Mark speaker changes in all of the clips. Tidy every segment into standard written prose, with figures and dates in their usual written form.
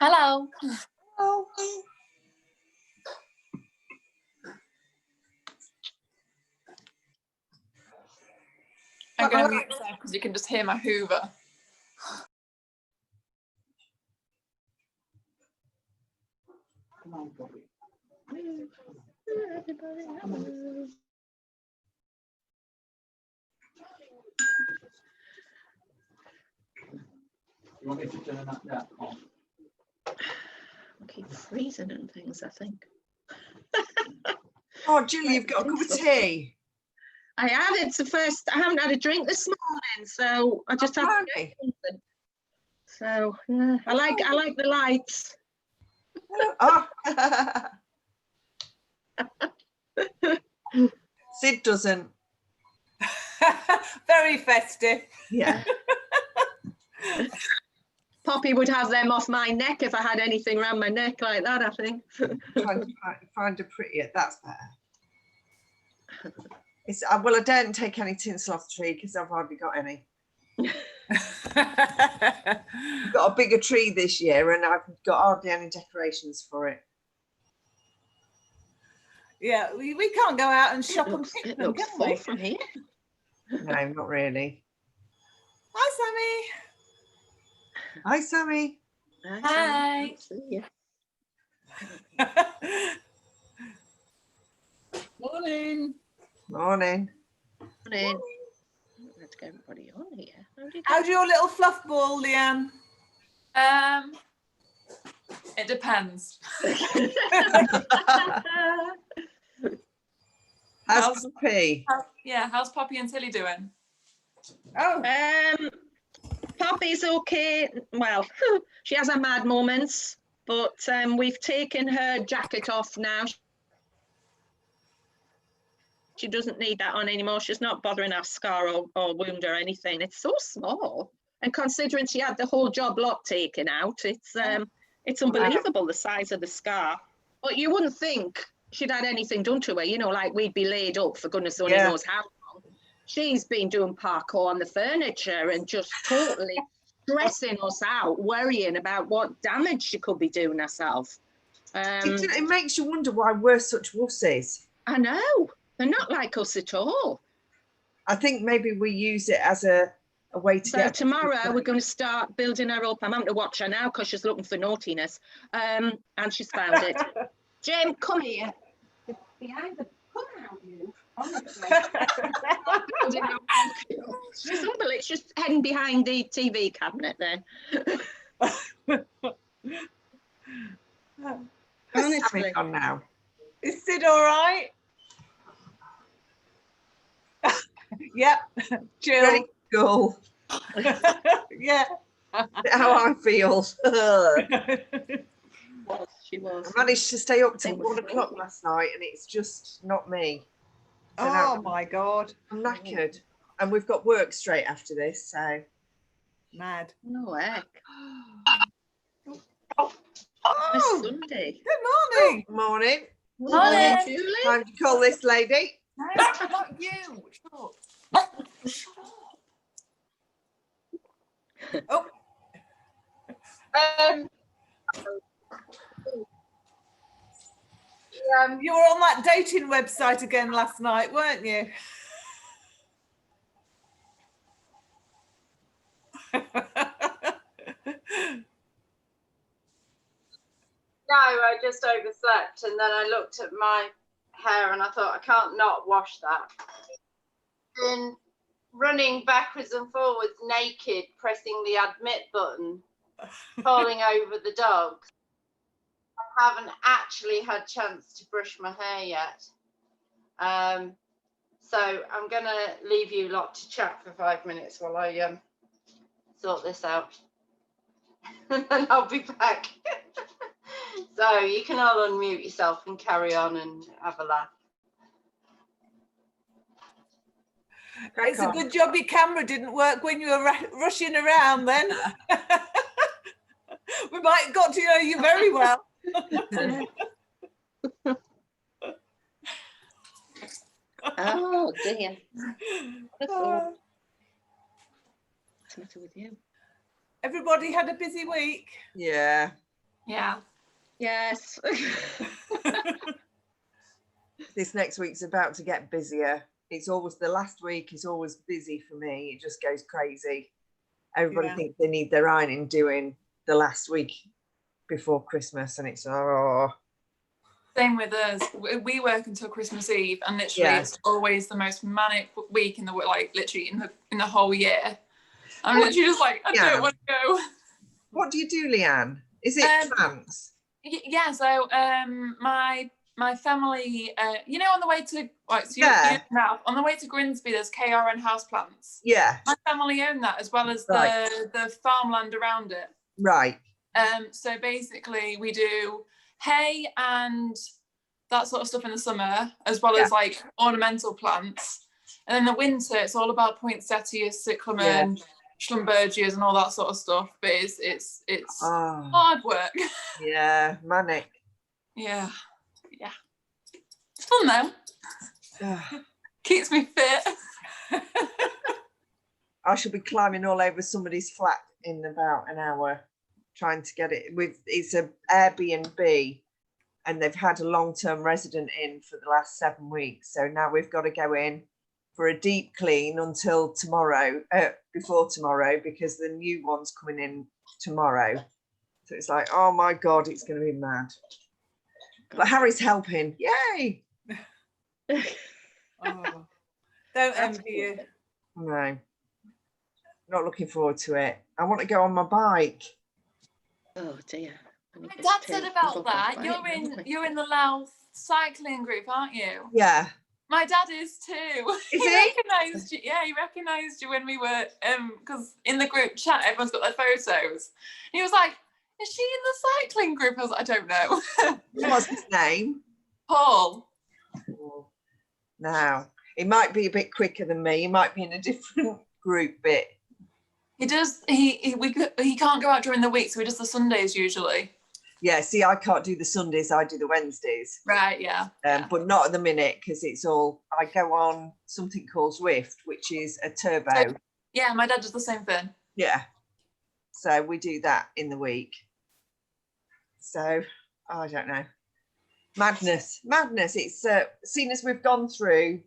Speaker 1: Hello.
Speaker 2: Oh.
Speaker 1: I'm going to mute myself because you can just hear my Hoover.
Speaker 2: Come on, Bobby. You want me to turn that on?
Speaker 3: I keep freezing and things, I think.
Speaker 2: Oh, Julie, you've got a cup of tea.
Speaker 3: I have. It's the first. I haven't had a drink this morning, so I just had to get something. So yeah, I like the lights.
Speaker 2: Oh. Sid doesn't.
Speaker 4: Very festive.
Speaker 2: Yeah.
Speaker 3: Poppy would have them off my neck if I had anything around my neck like that, I think.
Speaker 2: Trying to find a prettier. That's better. It's well, I don't take any tinsel off the tree because I've hardly got any. I've got a bigger tree this year and I've got hardly any decorations for it.
Speaker 4: Yeah, we can't go out and shop and pick them, can we?
Speaker 3: From here.
Speaker 2: No, not really.
Speaker 4: Hi,
Speaker 2: Hi, Sammy.
Speaker 1: Hi.
Speaker 4: Morning.
Speaker 2: Morning.
Speaker 3: Morning. Let's get everybody on here.
Speaker 4: How's your little fluff ball, Leanne?
Speaker 1: It depends.
Speaker 2: How's Poppy?
Speaker 1: How's Poppy and Tilly doing?
Speaker 4: Oh.
Speaker 3: Poppy's okay. Well, she has her mad moments, but we've taken her jacket off now. She doesn't need that on anymore. She's not bothering our scar or wound or anything. It's so small. And considering she had the whole job lot taken out, it's unbelievable the size of the scar. But you wouldn't think she'd had anything done to her, you know, like we'd be laid up for goodness only knows how long. She's been doing parkour on the furniture and just totally stressing us out, worrying about what damage she could be doing herself.
Speaker 2: It makes you wonder why we're such wussies.
Speaker 3: I know. They're not like us at all.
Speaker 2: I think maybe we use it as a way to get...
Speaker 3: So tomorrow we're going to start building her up. I'm having to watch her now because she's looking for naughtiness. And she's found it. Jim, come here. Behind the... Come out, you. She's unbelievable. It's just heading behind the TV cabinet then. Honestly.
Speaker 2: On now.
Speaker 4: Is Sid all right? Yep. Jill.
Speaker 2: Very cool.
Speaker 4: Yeah.
Speaker 2: How I feel.
Speaker 3: She was.
Speaker 2: I managed to stay up till 1 o'clock last night and it's just not me. So
Speaker 4: oh my God.
Speaker 2: I'm knackered. And we've got work straight after this, so.
Speaker 4: Mad.
Speaker 3: No heck.
Speaker 4: Oh,
Speaker 3: It's Sunday.
Speaker 4: good morning.
Speaker 2: Morning.
Speaker 1: Morning.
Speaker 3: Julie.
Speaker 2: Time to call this lady.
Speaker 1: No, not you. Shut up.
Speaker 4: Oh. You were on that dating website again last night, weren't you?
Speaker 5: No, I just overslept and then I looked at my hair and I thought I can't not wash that. And running backwards and forwards naked, pressing the admit button, falling over the dogs. I haven't actually had a chance to brush my hair yet. So I'm going to leave you lot to chat for 5 minutes while I sort this out. And then I'll be back. So you can all unmute yourself and carry on and have a laugh.
Speaker 4: It's a good job your camera didn't work when you were rushing around then. We might have got to know you very well.
Speaker 3: Oh dear. What's the matter with you?
Speaker 4: Everybody had a busy week.
Speaker 2: Yeah.
Speaker 1: Yeah.
Speaker 3: Yes.
Speaker 2: This next week's about to get busier. It's always the last week is always busy for me. It just goes crazy. Everybody
Speaker 4: Yeah.
Speaker 2: thinks they need their ironing doing the last week before Christmas, and it's
Speaker 1: Same with us. We work until Christmas Eve, and literally
Speaker 2: Yeah.
Speaker 1: it's always the most manic week in the literally in the whole year. I'm literally just like, I don't want to go.
Speaker 2: What do you do, Leanne? Is it plants?
Speaker 1: Yeah. So my family, on the way to on the way to Grimsby, there's KRN Houseplants.
Speaker 2: Yeah.
Speaker 1: My family own that, as well as
Speaker 2: Right.
Speaker 1: the farmland around it.
Speaker 2: Right.
Speaker 1: So basically we do hay and that sort of stuff in the summer, as well as like ornamental plants. And in the winter, it's all about poinsettias, cyclamen, schlumbergias, and all that sort of stuff. But it's hard work.
Speaker 2: Yeah, manic.
Speaker 1: Yeah. It's fun though. Keeps me fit.
Speaker 2: I shall be climbing all over somebody's flat in about an hour, trying to get it it's a Airbnb, and they've had a long-term resident in for the last 7 weeks. So now we've got to go in for a deep clean until tomorrow, before tomorrow, because the new one's coming in tomorrow. So it's like, oh my God, it's going to be mad. But Harry's helping. Yay.
Speaker 4: Oh, don't envy you.
Speaker 2: No, not looking forward to it. I want to go on my bike.
Speaker 3: Oh dear.
Speaker 1: My dad said about that. You're in the Louth cycling group, aren't you?
Speaker 2: Yeah.
Speaker 1: My dad is too.
Speaker 2: Is
Speaker 1: he
Speaker 2: he?
Speaker 1: recognised you. Yeah, he recognised you when we were because in the group chat everyone's got their photos. He was like, "Is she in the cycling group?" I was like, "I don't know."
Speaker 2: What's his name?
Speaker 1: Paul.
Speaker 2: Now, he might be a bit quicker than me. He might be in a different group bit.
Speaker 1: He does. He can't go out during the week, so he does the Sundays usually.
Speaker 2: Yeah, see, I can't do the Sundays. I do the Wednesdays.
Speaker 1: Right. Yeah.
Speaker 2: But not at the minute, because it's all. I go on something called Zwift, which is a turbo.
Speaker 1: Yeah, my dad does the same thing.
Speaker 2: Yeah. So we do that in the week. So I don't know. Madness. It's seen as we've gone through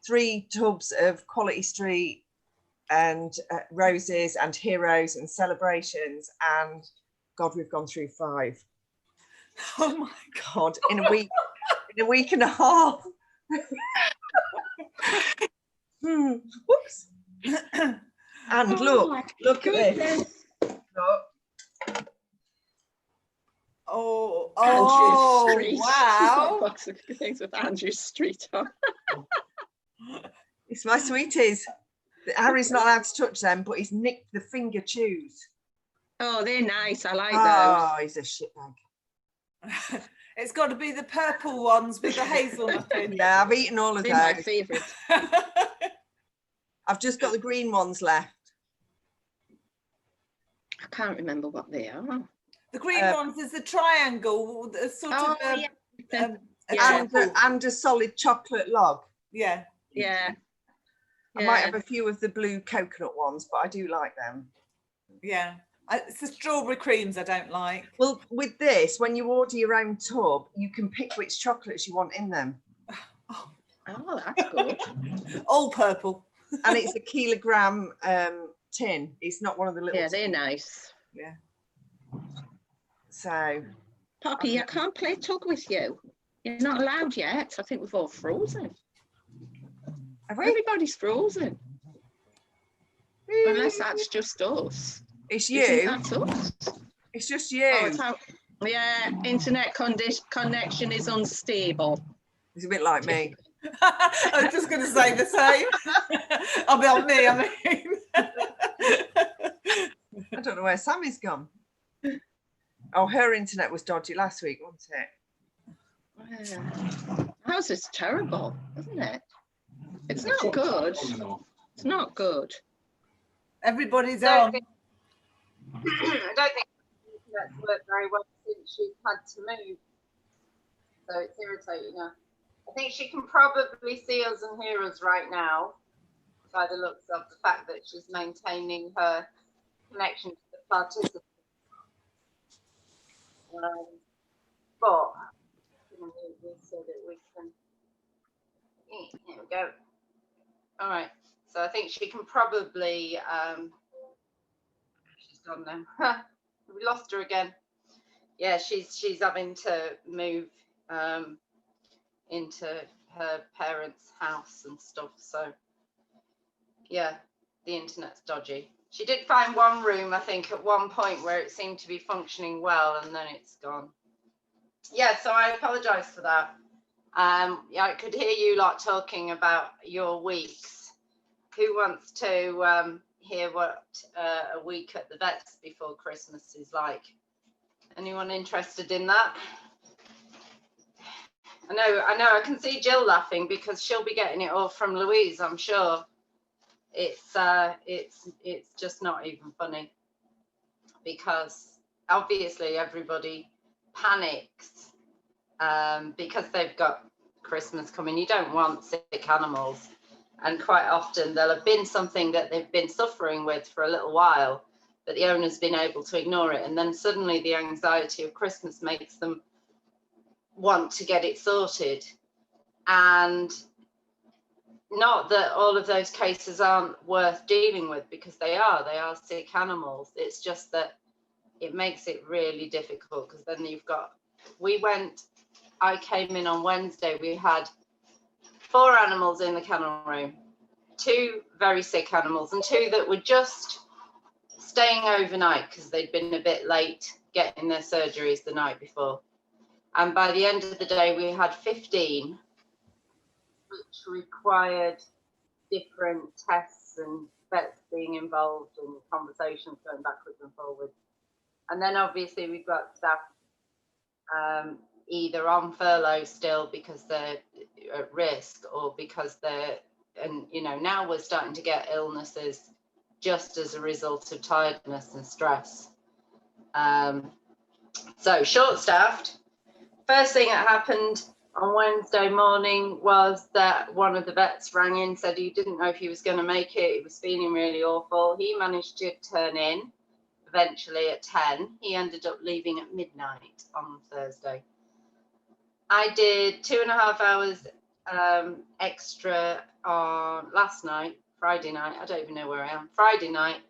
Speaker 2: 3 tubs of Quality Street and Roses and Heroes and Celebrations, and God, we've gone through 5.
Speaker 4: Oh my
Speaker 2: God, in a week and a half. Whoops. And look at this. Look.
Speaker 4: Oh,
Speaker 3: Street.
Speaker 4: wow.
Speaker 3: Box of things with Andrew Street on.
Speaker 2: It's my sweeties. Harry's not allowed to touch them, but he's nicked the finger chews.
Speaker 3: Oh, they're nice. I like
Speaker 2: Oh, he's a shitbag.
Speaker 4: It's got to be the purple ones with the hazelnut in.
Speaker 2: Yeah, I've eaten all
Speaker 3: those.
Speaker 2: of
Speaker 3: They're my
Speaker 2: those.
Speaker 3: favourite.
Speaker 2: I've just got the green ones left.
Speaker 3: I can't remember what they are.
Speaker 4: The green ones is the triangle, the sort of a
Speaker 2: And a solid chocolate log.
Speaker 4: yeah.
Speaker 3: Yeah.
Speaker 2: I might have a few of the blue coconut ones, but I do like them.
Speaker 4: Yeah. It's the strawberry creams I don't like.
Speaker 2: Well, with this, when you order your own tub, you can pick which chocolates you want in them.
Speaker 3: Oh, that's good.
Speaker 4: All purple.
Speaker 2: And it's a kilogram tin. It's not one of the little.
Speaker 3: Yeah, they're nice.
Speaker 2: Yeah. So.
Speaker 3: Poppy, I can't play tug with you. You're not allowed yet. I think we've all frozen.
Speaker 2: Have we?
Speaker 3: Everybody's frozen. Unless that's just us.
Speaker 2: It's
Speaker 3: You think
Speaker 2: you.
Speaker 3: that's us?
Speaker 2: It's just you.
Speaker 3: Oh, it's how, yeah, internet connection is unstable.
Speaker 2: It's a bit like me.
Speaker 4: I was just going to say the same. I'll be on me, I mean.
Speaker 2: I don't know where Sammy's gone. Oh, her internet was dodgy last week, wasn't it?
Speaker 3: Ours is terrible, isn't it? It's not good. It's not good.
Speaker 4: Everybody's
Speaker 5: I
Speaker 4: on.
Speaker 5: don't think that's worked very well since she's had to move. So it's irritating her. I think she can probably see us and hear us right now by the looks of the fact that she's maintaining her connection to the participants. But so that we can. Here we go. All right. So I think she can probably. She's gone now. We lost her again. Yeah, she's having to move into her parents' house and stuff. So yeah, the internet's dodgy. She did find one room, I think, at one point where it seemed to be functioning well, and then it's gone. Yeah, so I apologise for that. Yeah, I could hear you lot talking about your weeks. Who wants to hear what a week at the vets before Christmas is like? Anyone interested in that? I know, I can see Jill laughing because she'll be getting it all from Louise, I'm sure. It's just not even funny, because obviously everybody panics because they've got Christmas coming. You don't want sick animals, and quite often there'll have been something that they've been suffering with for a little while, but the owner's been able to ignore it, and then suddenly the anxiety of Christmas makes them want to get it sorted. And not that all of those cases aren't worth dealing with, because they are sick animals. It's just that it makes it really difficult, because then you've got, I came in on Wednesday, we had 4 animals in the kennel room, 2 very sick animals and 2 that were just staying overnight because they'd been a bit late getting their surgeries the night before. And by the end of the day, we had 15, which required different tests and vets being involved and conversations going backwards and forwards. And then obviously we've got staff either on furlough still because they're at risk, or because they're, and you know, now we're starting to get illnesses just as a result of tiredness and stress. So short-staffed. First thing that happened on Wednesday morning was that one of the vets rang in, said he didn't know if he was going to make it. He was feeling really awful. He managed to turn in eventually at 10. He ended up leaving at midnight on Thursday. I did 2.5 hours extra on last night, Friday night. I don't even know where I am. Friday night,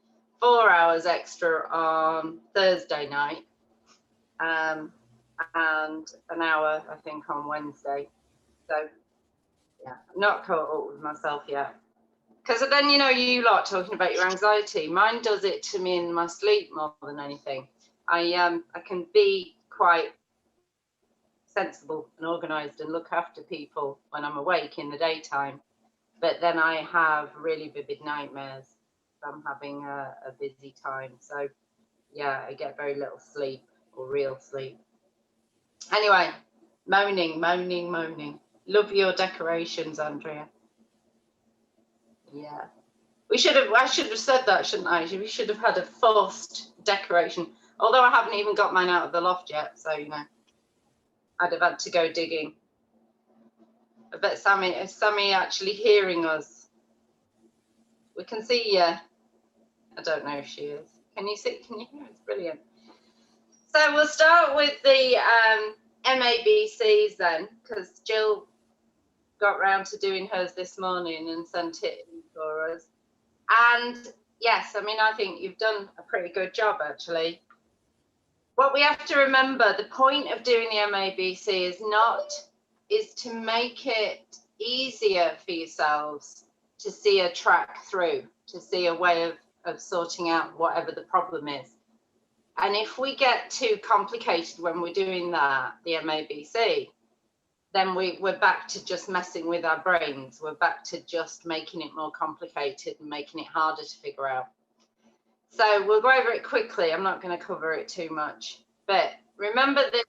Speaker 5: 4 hours extra on Thursday night. And an hour, I think, on Wednesday. So, yeah, I'm not caught up with myself yet. Because then, you know, you lot talking about your anxiety, mine does it to me in my sleep more than anything. I can be quite sensible and organised and look after people when I'm awake in the daytime. But then I have really vivid nightmares if I'm having a busy time. So, yeah, I get very little sleep, or real sleep. Anyway, moaning. Love your decorations, Andrea. Yeah. I should have said that, shouldn't I? We should have had a forced decoration. Although I haven't even got mine out of the loft yet, so, you know, I'd have had to go digging. I bet is Sammy actually hearing us? We can see you. I don't know if she is. Can you see? Can you hear us? Brilliant. So we'll start with the MABCs then, because Jill got round to doing hers this morning and sent it in for us. And yes, I mean, I think you've done a pretty good job, actually. What we have to remember, the point of doing the MABC is to make it easier for yourselves to see a track through, to see a way of sorting out whatever the problem is. And if we get too complicated when we're doing that, the MABC, then we're back to just messing with our brains. We're back to just making it more complicated and making it harder to figure out. So we'll go over it quickly. I'm not going to cover it too much. But remember that the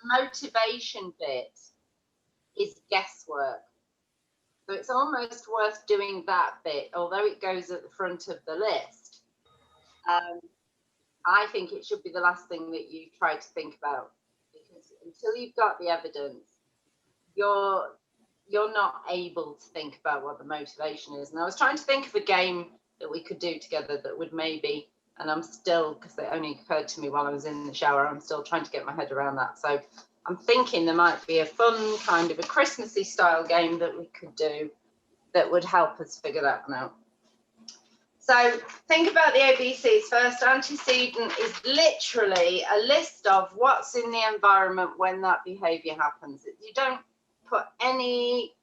Speaker 5: motivation bit is guesswork. So it's almost worth doing that bit, although it goes at the front of the list. I think it should be the last thing that you try to think about, because until you've got the evidence, you're not able to think about what the motivation is. And I was trying to think of a game that we could do together that would maybe And I'm still, because it only occurred to me while I was in the shower, I'm still trying to get my head around that. So I'm thinking there might be a fun kind of a Christmassy style game that we could do that would help us figure that one out. So think about the ABCs first. Antecedent is literally a list of what's in the environment when that behavior happens. You don't put any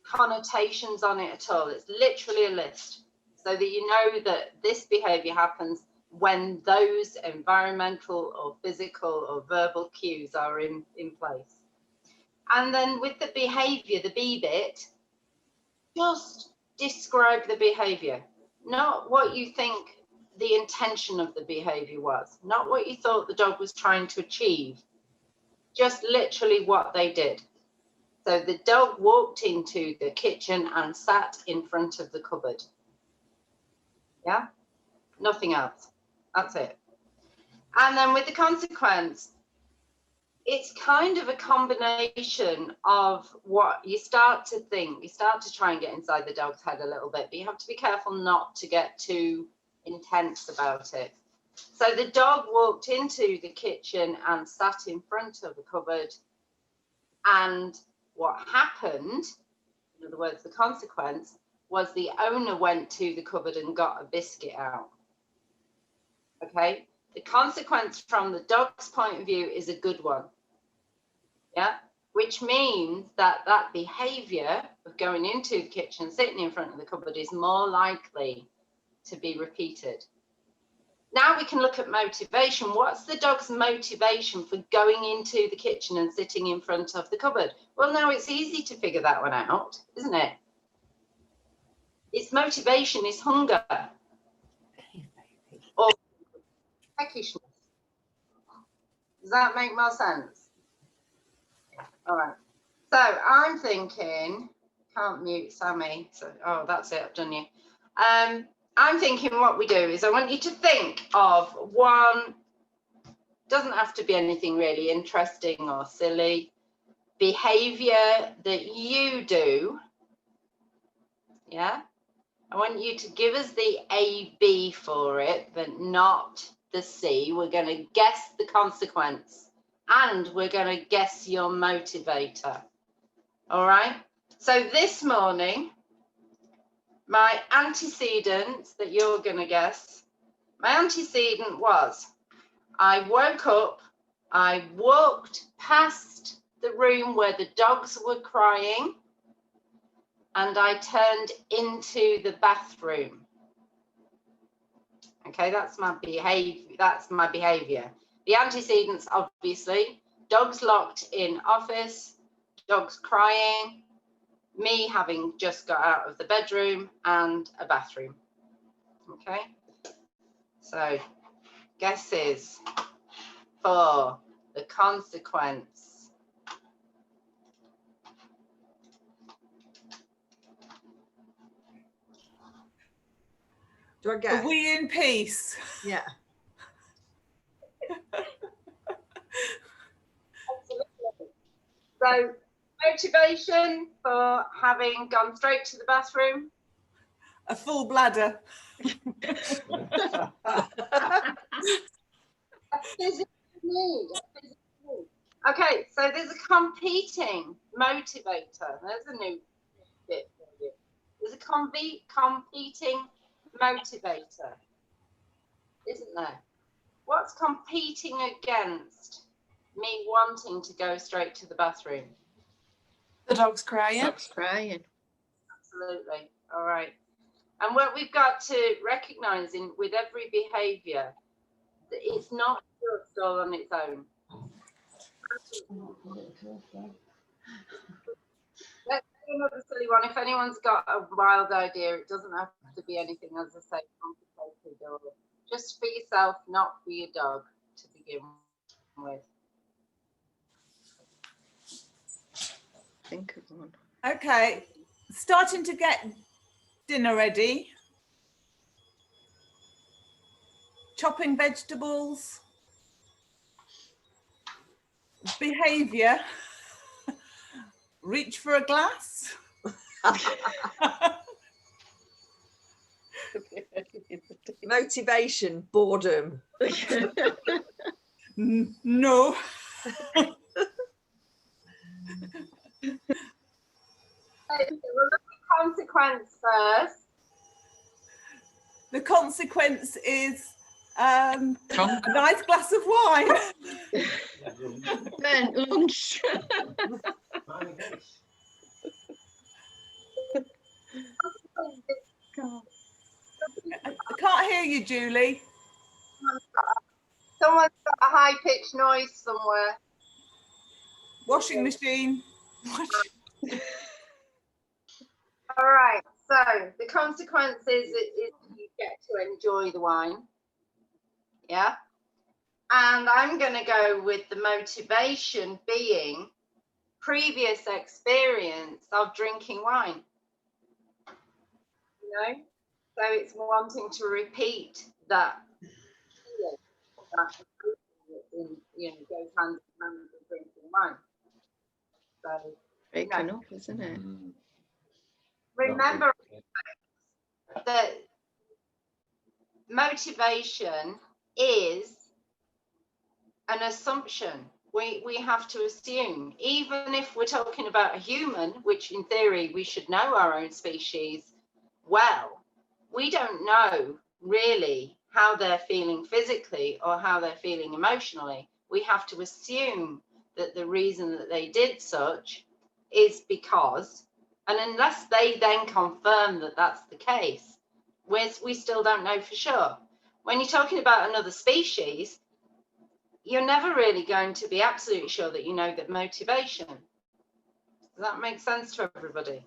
Speaker 5: connotations on it at all. It's literally a list so that you know that this behavior happens when those environmental or physical or verbal cues are in place. And then with the behavior, the B bit, just describe the behavior, not what you think the intention of the behavior was, not what you thought the dog was trying to achieve, just literally what they did. So the dog walked into the kitchen and sat in front of the cupboard. Yeah, nothing else. That's it. And then with the consequence, it's kind of a combination of what you start to think. You start to try and get inside the dog's head a little bit, but you have to be careful not to get too intense about it. So the dog walked into the kitchen and sat in front of the cupboard, and what happened, in other words, the consequence, was the owner went to the cupboard and got a biscuit out. Okay, the consequence from the dog's point of view is a good one. Yeah, which means that that behavior of going into the kitchen, sitting in front of the cupboard is more likely to be repeated. Now we can look at motivation. What's the dog's motivation for going into the kitchen and sitting in front of the cupboard? Well, now it's easy to figure that one out, isn't it? Its motivation is hunger or peckishness. Does that make more sense? All right. So I'm thinking, can't mute Sammy. So, oh, that's it. I've done you. I'm thinking what we do is I want you to think of one, doesn't have to be anything really interesting or silly, behavior that you do. Yeah. I want you to give us the A, B for it, but not the C. We're going to guess the consequence and we're going to guess your motivator. All right. So this morning, my antecedent that you're going to guess, my antecedent was I woke up, I walked past the room where the dogs were crying, and I turned into the bathroom. Okay, that's my behavior. That's my behavior. The antecedents, obviously, dogs locked in office, dogs crying, me having just got out of the bedroom, and a bathroom. Okay, so guesses for the consequence.
Speaker 2: Do I guess?
Speaker 4: Are we in peace?
Speaker 2: Yeah.
Speaker 5: So motivation for having gone straight to the bathroom?
Speaker 4: A full bladder.
Speaker 5: A physical need. Okay, so there's a competing motivator. There's a new bit for you. There's a competing motivator, isn't there? What's competing against me wanting to go straight to the bathroom?
Speaker 1: The dog's crying.
Speaker 3: Dog's crying.
Speaker 5: Absolutely. All right. And what we've got to recognize in with every behavior, that it's not just all on its own. Let's do another silly one. If anyone's got a wild idea, it doesn't have to be anything, as I say, complicated or just for yourself, not for your dog to begin with.
Speaker 3: Think of one.
Speaker 4: Okay, starting to get dinner ready. Chopping vegetables. Behavior. Reach for a glass.
Speaker 2: Motivation, boredom.
Speaker 4: No.
Speaker 5: Okay, so we'll look at consequence first.
Speaker 4: The consequence is
Speaker 1: Drunk.
Speaker 4: a nice glass of wine.
Speaker 3: Then lunch. God.
Speaker 4: I can't hear you, Julie.
Speaker 5: Someone's got a high-pitched noise somewhere.
Speaker 4: Washing machine.
Speaker 5: All right, so the consequence is you get to enjoy the wine. Yeah. And I'm going to go with the motivation being previous experience of drinking wine. You know, so it's wanting to repeat that feeling, that you know, goes hand in hand with drinking wine. So
Speaker 3: Breaking up, isn't it?
Speaker 5: remember that motivation is an assumption. We have to assume, even if we're talking about a human, which in theory we should know our own species well, we don't know really how they're feeling physically or how they're feeling emotionally. We have to assume that the reason that they did such is because, and unless they then confirm that that's the case, we still don't know for sure. When you're talking about another species, you're never really going to be absolutely sure that you know the motivation. Does that make sense to everybody?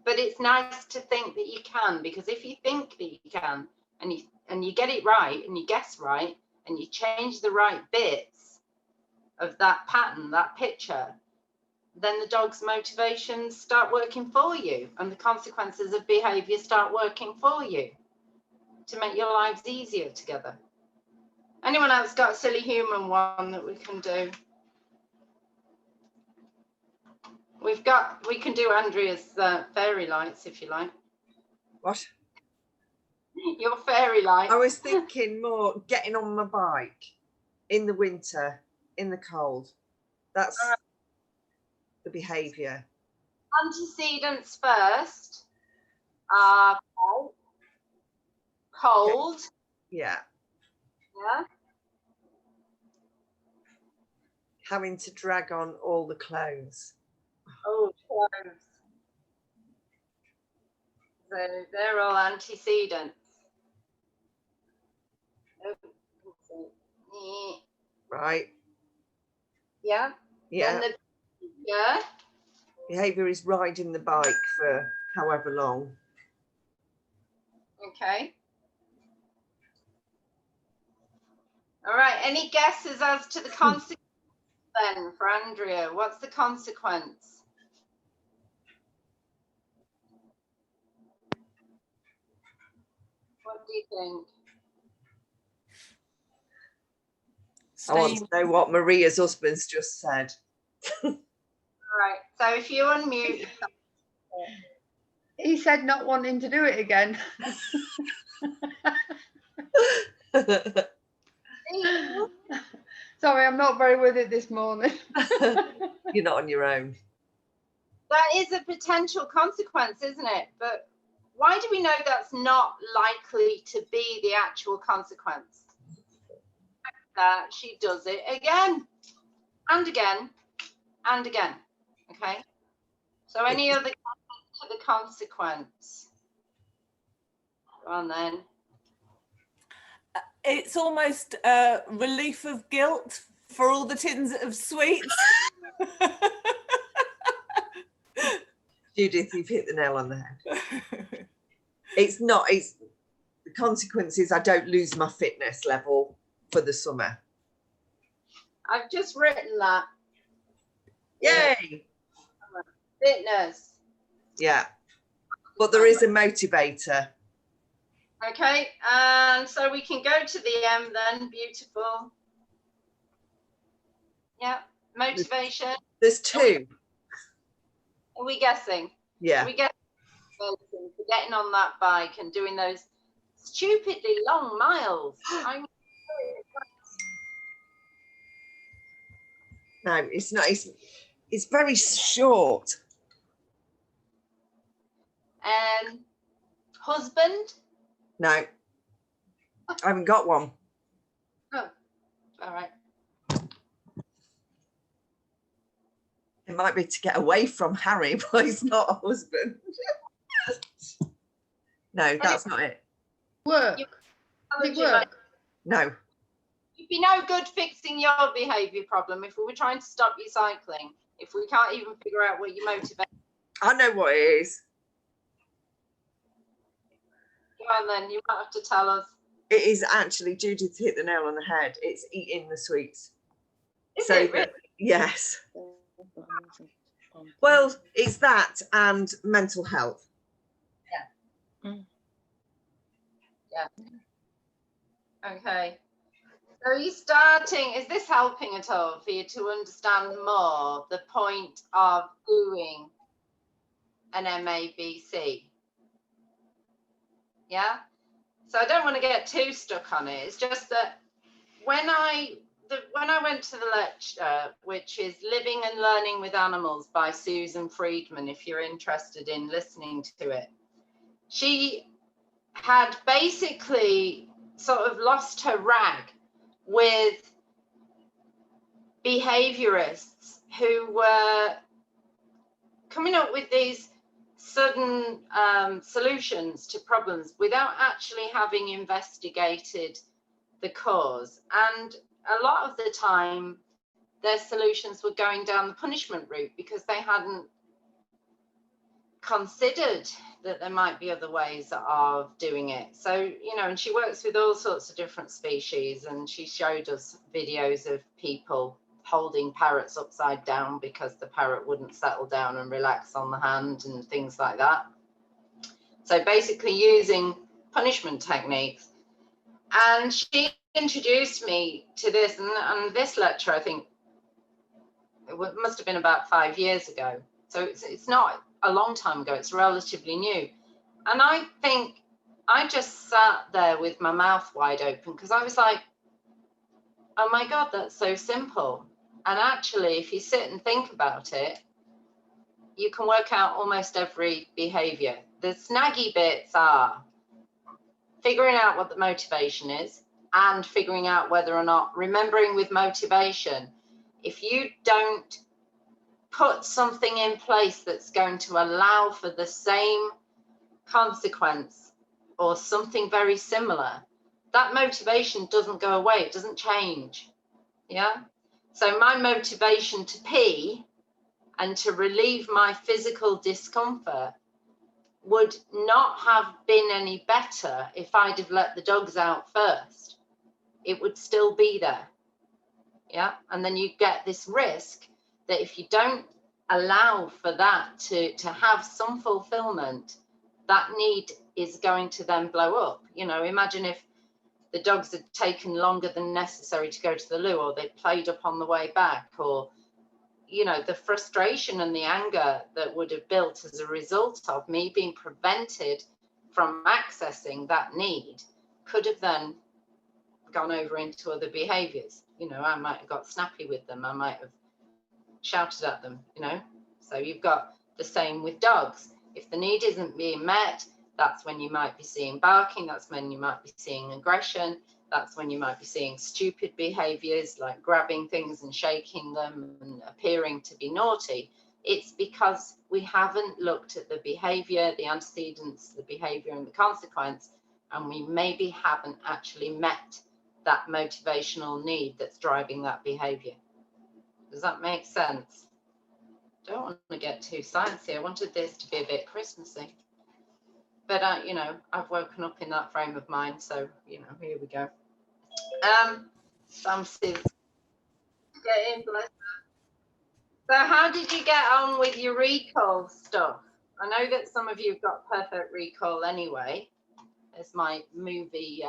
Speaker 5: But it's nice to think that you can, because if you think that you can and you get it right and you guess right and you change the right bits of that pattern, that picture, then the dog's motivations start working for you and the consequences of behavior start working for you to make your lives easier together. Anyone else got a silly human one that we can do? We can do Andrea's fairy lights if you like.
Speaker 2: What?
Speaker 5: Your fairy lights.
Speaker 2: I was thinking more getting on my bike in the winter, in the cold. That's the behaviour.
Speaker 5: Antecedents first. Cold.
Speaker 2: Yeah.
Speaker 5: Yeah.
Speaker 2: Having to drag on all the clothes.
Speaker 5: Oh, clothes. So they're all antecedents.
Speaker 2: Right.
Speaker 5: Yeah.
Speaker 2: Yeah.
Speaker 5: Then yeah.
Speaker 2: Behaviour is riding the bike for however long.
Speaker 5: Okay. All right. Any guesses as to the consequence then for Andrea? What's the consequence? What do you think?
Speaker 2: I want to know what Maria's husband's just said.
Speaker 5: All right. So if you unmute.
Speaker 6: He said not wanting to do it again. Sorry, I'm not very with it this morning.
Speaker 2: You're not on your own.
Speaker 5: That is a potential consequence, isn't it? But why do we know that's not likely to be the actual consequence? That she does it again and again and again. Okay. So any other to the consequence? Go on then.
Speaker 4: It's almost relief of guilt for all the tins of sweets.
Speaker 2: Judith, you've hit the nail on the head. It's the consequence is I don't lose my fitness level for the summer.
Speaker 5: I've just written that.
Speaker 2: Yay!
Speaker 5: Fitness.
Speaker 2: Yeah. But there is a motivator.
Speaker 5: Okay, and so we can go to the M then. Beautiful. Yeah, motivation.
Speaker 2: There's two.
Speaker 5: Are we guessing?
Speaker 2: Yeah.
Speaker 5: Are we guessing for getting on that bike and doing those stupidly long miles.
Speaker 2: No, it's not. It's very short.
Speaker 5: Husband?
Speaker 2: No, I haven't got one.
Speaker 5: Oh, all right.
Speaker 2: It might be to get away from Harry, but he's not a husband. No, that's not it.
Speaker 6: Work. Does it work?
Speaker 2: No.
Speaker 5: You'd be no good fixing your behaviour problem if we were trying to stop you cycling, if we can't even figure out what you motivate.
Speaker 2: I know what it is.
Speaker 5: Go on then, you might have to tell us.
Speaker 2: It is actually, Judith hit the nail on the head. It's eating the sweets.
Speaker 5: Is it really?
Speaker 2: Yes. Well, it's that and mental health.
Speaker 5: Yeah. Okay. So are you starting, is this helping at all for you to understand more the point of doing an MABC? Yeah? So I don't want to get too stuck on it. It's just that when I went to the lecture, which is Living and Learning with Animals by Susan Friedman, if you're interested in listening to it, she had basically sort of lost her rag with behaviorists who were coming up with these sudden solutions to problems without actually having investigated the cause. And a lot of the time, their solutions were going down the punishment route because they hadn't considered that there might be other ways of doing it. So, you know, and she works with all sorts of different species, and she showed us videos of people holding parrots upside down because the parrot wouldn't settle down and relax on the hand and things like that. So basically using punishment techniques. And she introduced me to this, and this lecture, I think it must have been about 5 years ago. So it's not a long time ago, it's relatively new. And I think I just sat there with my mouth wide open because I was like, oh my God, that's so simple. And actually, if you sit and think about it, you can work out almost every behavior. The snaggy bits are figuring out what the motivation is and figuring out whether or not, remembering with motivation, if you don't put something in place that's going to allow for the same consequence or something very similar, that motivation doesn't go away, it doesn't change. Yeah. So my motivation to pee and to relieve my physical discomfort would not have been any better if I'd have let the dogs out first. It would still be there. Yeah. And then you get this risk that if you don't allow for that to have some fulfillment, that need is going to then blow up. You know, imagine if the dogs had taken longer than necessary to go to the loo, or they played up on the way back, or, you know, the frustration and the anger that would have built as a result of me being prevented from accessing that need could have then gone over into other behaviors. You know, I might have got snappy with them, I might have shouted at them, you know. So you've got the same with dogs. If the need isn't being met, that's when you might be seeing barking, that's when you might be seeing aggression, that's when you might be seeing stupid behaviors like grabbing things and shaking them and appearing to be naughty. It's because we haven't looked at the behavior, the antecedents, the behavior and the consequence, and we maybe haven't actually met that motivational need that's driving that behavior. Does that make sense? Don't want to get too sciencey. I wanted this to be a bit Christmassy. But, you know, I've woken up in that frame of mind. So, you know, here we go. Sam says, get in, bless her. So how did you get on with your recall stuff? I know that some of you have got perfect recall anyway. It's my movie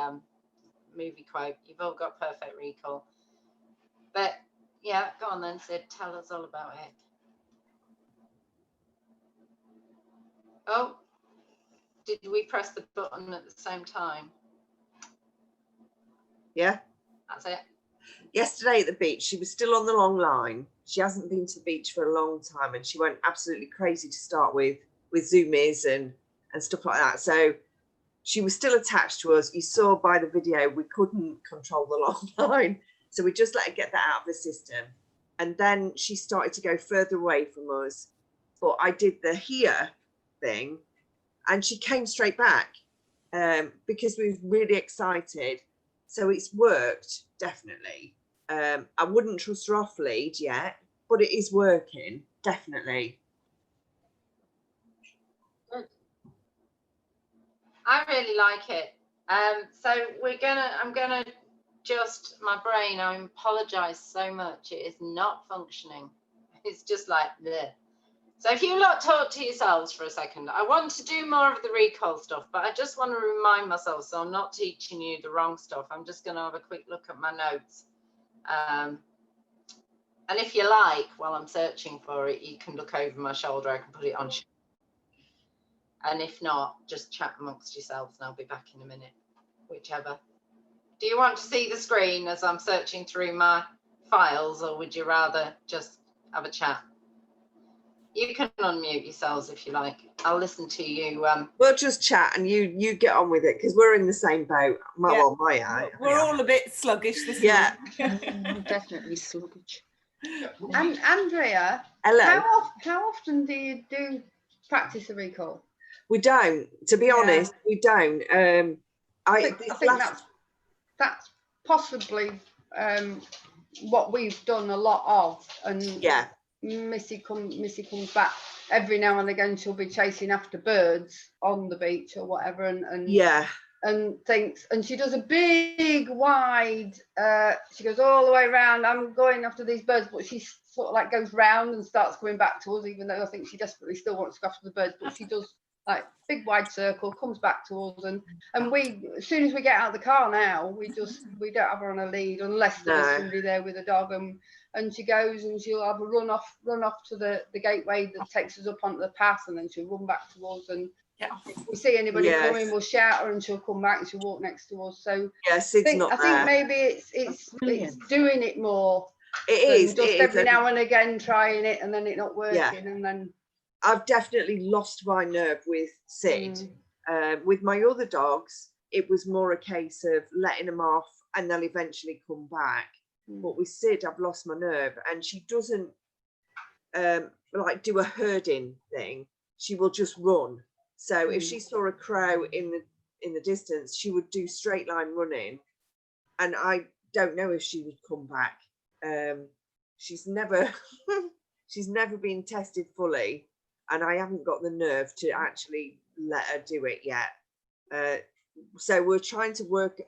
Speaker 5: quote. You've all got perfect recall. But, yeah, go on then, Sid. Tell us all about it. Oh, did we press the button at the same time?
Speaker 2: Yeah.
Speaker 5: That's it.
Speaker 2: Yesterday at the beach, she was still on the long line. She hasn't been to the beach for a long time, and she went absolutely crazy to start with zoomies and stuff like that. So she was still attached to us. You saw by the video we couldn't control the long line, so we just let her get that out of the system. And then she started to go further away from us. But I did the here thing, and she came straight back because we were really excited. So it's worked, definitely. I wouldn't trust her off lead yet, but it is working, definitely.
Speaker 5: Good. I really like it. So I'm gonna just, my brain, I apologize so much. It is not functioning. It's just like this. So if you lot talk to yourselves for a second, I want to do more of the recall stuff, but I just want to remind myself, so I'm not teaching you the wrong stuff. I'm just going to have a quick look at my notes. And if you like, while I'm searching for it, you can look over my shoulder. I can put it on. And if not, just chat amongst yourselves and I'll be back in a minute, whichever. Do you want to see the screen as I'm searching through my files, or would you rather just have a chat? You can unmute yourselves if you like. I'll listen to you.
Speaker 2: We'll just chat and you get on with it, because we're in the same boat. Well,
Speaker 4: We're all a bit sluggish this
Speaker 2: Yeah.
Speaker 3: I'm definitely sluggish.
Speaker 6: And Andrea,
Speaker 2: Hello.
Speaker 6: how often do you do practice the recall?
Speaker 2: We don't, to be honest, we don't.
Speaker 6: I think that's possibly what we've done a lot of, and
Speaker 2: yeah.
Speaker 6: Missy comes back every now and again. She'll be chasing after birds on the beach or whatever, and
Speaker 2: yeah,
Speaker 6: and thinks, and she does a big wide, she goes all the way around. I'm going after these birds, but she sort of like goes round and starts coming back to us, even though I think she desperately still wants to go after the birds, but she does like big wide circle, comes back to us, and we, as soon as we get out of the car now, we don't have her on a lead unless there's somebody there with a dog, and she goes and she'll have a run off to the gateway that takes us up onto the path, and then she'll run back to us, and if we see anybody coming, we'll shout her and she'll come back and she'll walk next to us. So I think maybe it's doing it more. It is just every now and again trying it and then it not working, and then
Speaker 2: I've definitely lost my nerve with Sid. With my other dogs, it was more a case of letting them off and they'll eventually come back. But with Sid, I've lost my nerve, and she doesn't like do a herding thing. She will just run. So if she saw a crow in the distance, she would do straight line running, and I don't know if she would come back. She's never been tested fully, and I haven't got the nerve to actually let her do it yet. So we're trying to work.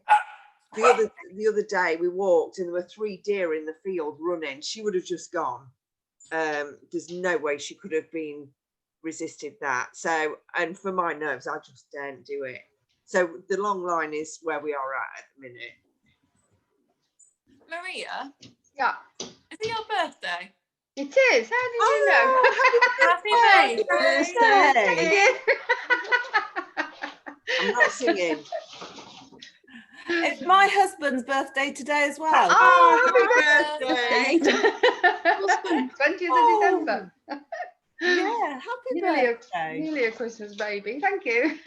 Speaker 2: The other day we walked and there were 3 deer in the field running. She would have just gone. There's no way she could have been resisted that. So, and for my nerves, I just don't do it. So the long line is where we are at the minute.
Speaker 1: Maria?
Speaker 6: Yeah.
Speaker 1: Is it your birthday?
Speaker 6: It is. How did you know?
Speaker 1: Happy birthday!
Speaker 2: I'm not singing.
Speaker 4: It's my husband's birthday today as well.
Speaker 6: Oh, happy birthday! 20th of December.
Speaker 4: Yeah, happy birthday.
Speaker 6: Nearly a Christmas baby. Thank you.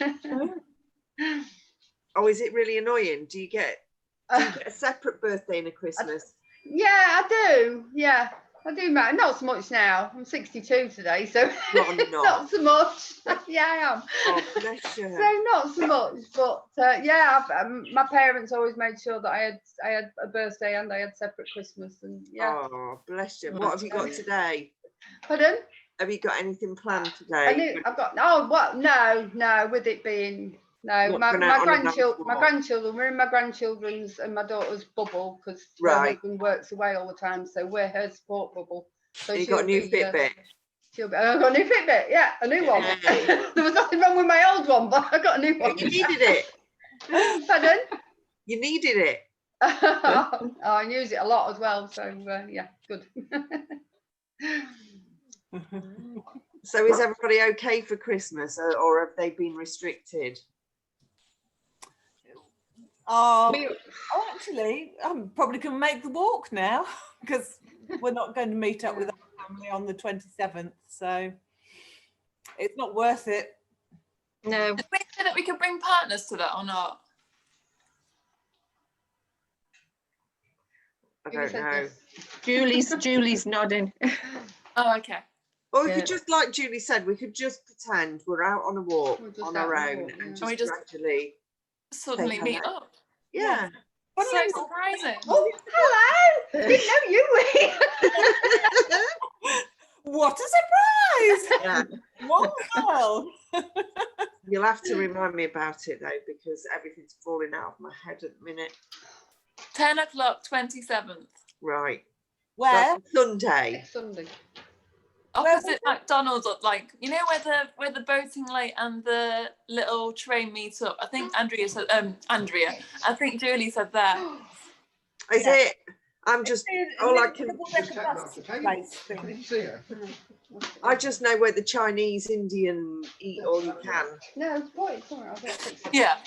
Speaker 2: Oh, is it really annoying? Do you get a separate birthday and a Christmas?
Speaker 6: Yeah, I do. Yeah, I do, Matt. Not so much now. I'm 62 today, so not so much. Yeah, I am.
Speaker 2: Oh, bless you.
Speaker 6: So not so much, but yeah, my parents always made sure that I had a birthday and I had separate Christmas, and yeah.
Speaker 2: Oh, bless you. What have you got today?
Speaker 6: Pardon?
Speaker 2: Have you got anything planned today?
Speaker 6: I've got no. With it being my grandchildren. We're in my grandchildren's and my daughter's bubble because my husband works away all the time, so we're her support bubble. So
Speaker 2: you got a new Fitbit.
Speaker 6: I've got a new Fitbit, yeah, a new one. There was nothing wrong with my old one, but I got a new one.
Speaker 2: You needed it.
Speaker 6: Pardon?
Speaker 2: You needed it.
Speaker 6: I use it a lot as well, so yeah, good.
Speaker 2: So is everybody okay for Christmas, or have they been restricted?
Speaker 4: Oh,
Speaker 3: We-
Speaker 4: actually, I'm probably going to make the walk now because we're not going to meet up with our family on the 27th. So it's not worth it.
Speaker 3: No,
Speaker 1: Did we say that we could bring partners to that or not?
Speaker 2: I
Speaker 6: Julie
Speaker 2: don't
Speaker 6: said
Speaker 2: know.
Speaker 6: yes.
Speaker 3: Julie's nodding.
Speaker 1: Oh, okay.
Speaker 2: Or we
Speaker 3: Yeah.
Speaker 2: could just, like Julie said, we could just pretend we're out on a walk
Speaker 6: We're just
Speaker 2: on
Speaker 6: out
Speaker 2: our
Speaker 6: on a
Speaker 2: own
Speaker 6: walk, yeah.
Speaker 2: and
Speaker 1: And we
Speaker 2: just
Speaker 1: just
Speaker 2: gradually,
Speaker 1: suddenly
Speaker 2: Say
Speaker 1: meet
Speaker 2: hello.
Speaker 1: up.
Speaker 2: yeah.
Speaker 4: Funny
Speaker 1: So
Speaker 4: enough,
Speaker 1: surprising.
Speaker 6: Oh, hello! Didn't know you were here.
Speaker 4: what a surprise!
Speaker 2: Yeah.
Speaker 4: Wonderful.
Speaker 2: You'll have to remind me about it though, because everything's falling out of my head at the minute.
Speaker 1: 10 o'clock, 27th.
Speaker 2: Right.
Speaker 4: Where?
Speaker 2: That's Sunday.
Speaker 6: Next Sunday.
Speaker 1: Opposite McDonald's, up like, you know where the boating lake and the little train meet up. I think Andrea said I think Julie said there.
Speaker 2: Is
Speaker 4: Yeah.
Speaker 2: it? I'm just, all I can, I just know where the Chinese, Indian eat all you can.
Speaker 6: No, it's alright. I'll get it fixed.
Speaker 1: Yeah.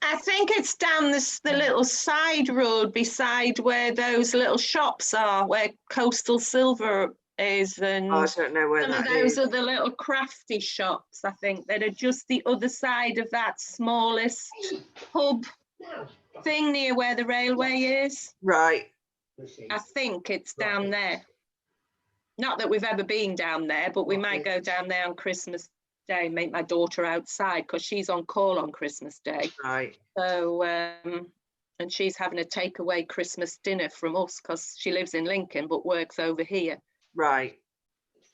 Speaker 3: I think it's down the little side road beside where those little shops are, where Coastal Silver is, and
Speaker 2: I don't know where
Speaker 3: some of
Speaker 2: that
Speaker 3: those
Speaker 2: is.
Speaker 3: are the little crafty shops, I think, that are just the other side of that smallest pub thing near where the railway is.
Speaker 2: Right.
Speaker 3: I think it's down there. Not that we've ever been down there, but we might go down there on Christmas Day, make my daughter outside because she's on call on Christmas Day.
Speaker 2: Right.
Speaker 3: So, and she's having a takeaway Christmas dinner from us because she lives in Lincoln but works over here.
Speaker 2: Right.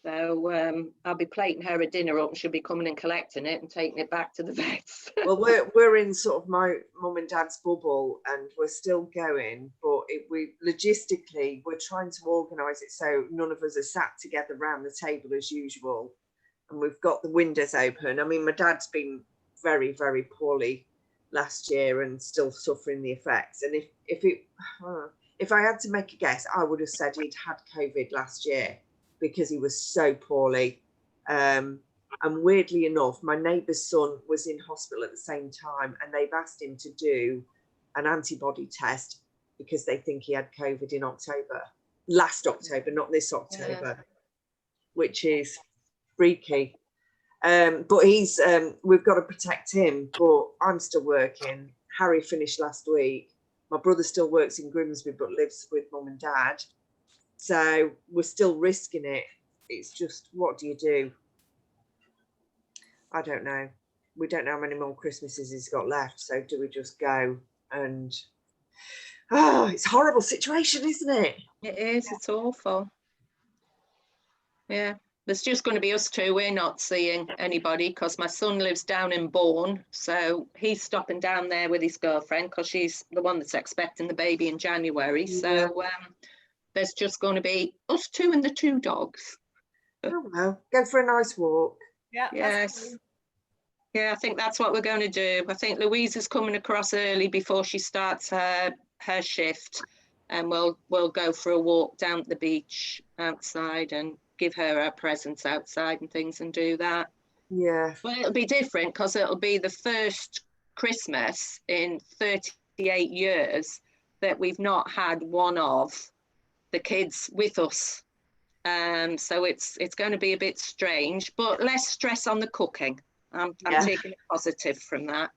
Speaker 3: So I'll be plating her a dinner up and she'll be coming and collecting it and taking it back to the vets.
Speaker 2: Well, we're in sort of my mum and dad's bubble, and we're still going, but we logistically we're trying to organise it so none of us are sat together around the table as usual, and we've got the windows open. I mean, my dad's been very, very poorly last year and still suffering the effects. And if I had to make a guess, I would have said he'd had COVID last year because he was so poorly. And weirdly enough, my neighbour's son was in hospital at the same time, and they've asked him to do an antibody test because they think he had COVID in last October, not this October, which is freaky. But he's, we've got to protect him, but I'm still working. Harry finished last week. My brother still works in Grimsby, but lives with mum and dad. So we're still risking it. It's just, what do you do? I don't know. We don't know how many more Christmases he's got left. So do we just go and, it's a horrible situation, isn't it?
Speaker 3: It is, it's awful. Yeah, there's just going to be us two. We're not seeing anybody because my son lives down in Bourne. So he's stopping down there with his girlfriend because she's the one that's expecting the baby in January.
Speaker 2: Yeah.
Speaker 3: So there's just going to be us two and the two dogs.
Speaker 2: Oh well, go for a nice walk.
Speaker 4: Yeah.
Speaker 3: Yes. Yeah, I think that's what we're going to do. I think Louise is coming across early before she starts her shift, and we'll go for a walk down at the beach outside and give her presents outside and things and do that.
Speaker 2: Yeah.
Speaker 3: But it'll be different because it'll be the first Christmas in 38 years that we've not had one of the kids with us. So it's going to be a bit strange, but less stress on the cooking. I'm taking a positive from that.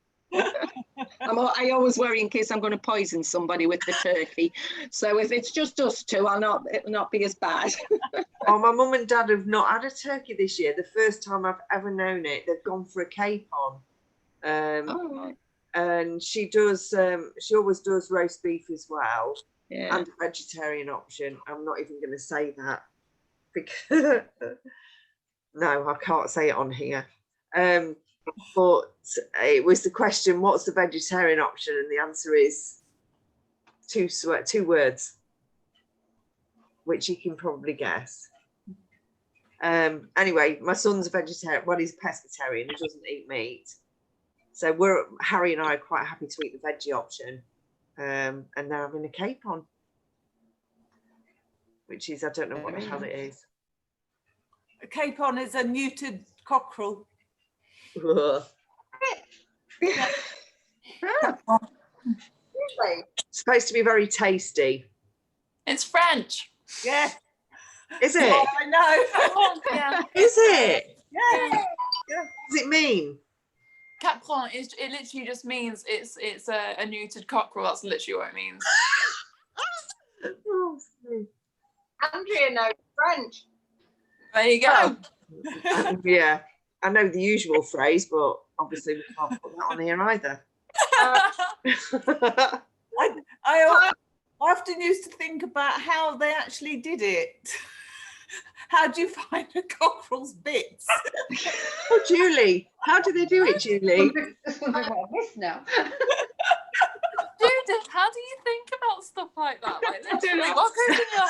Speaker 3: I always worry in case I'm going to poison somebody with the turkey. So if it's just us two, it'll not be as bad.
Speaker 2: Oh, my mum and dad have not had a turkey this year. The first time I've ever known it. They've gone for a capon. And she does. She always does roast beef as well,
Speaker 3: Yeah.
Speaker 2: and a vegetarian option. I'm not even going to say that because no, I can't say it on here. But it was the question, what's the vegetarian option? And the answer is two words, which you can probably guess. Anyway, my son's a vegetarian. Well, he's a pescatarian. He doesn't eat meat. So Harry and I are quite happy to eat the veggie option. And they're having a capon, which is, I don't know what the hell it is.
Speaker 4: A capon is a neutered cockerel.
Speaker 2: Ugh.
Speaker 5: Really?
Speaker 2: It's supposed to be very tasty.
Speaker 1: It's French.
Speaker 4: Yeah.
Speaker 2: Is it?
Speaker 4: Yeah, I know.
Speaker 1: Capron, yeah.
Speaker 2: Is it?
Speaker 4: Yeah.
Speaker 2: What does it mean?
Speaker 1: Capron is, it literally just means it's a neutered cockerel. That's literally what it means.
Speaker 2: Oh,
Speaker 5: Andrea knows French.
Speaker 1: There you go.
Speaker 2: yeah, I know the usual phrase, but obviously we can't put that on here either.
Speaker 4: I often used to think about how they actually did it. How do you find a cockerel's bits?
Speaker 2: Oh, Julie, how do they do it, Julie?
Speaker 6: Just wondering what I missed now.
Speaker 1: Judith, how do you think about stuff like that? Like, literally, what goes in your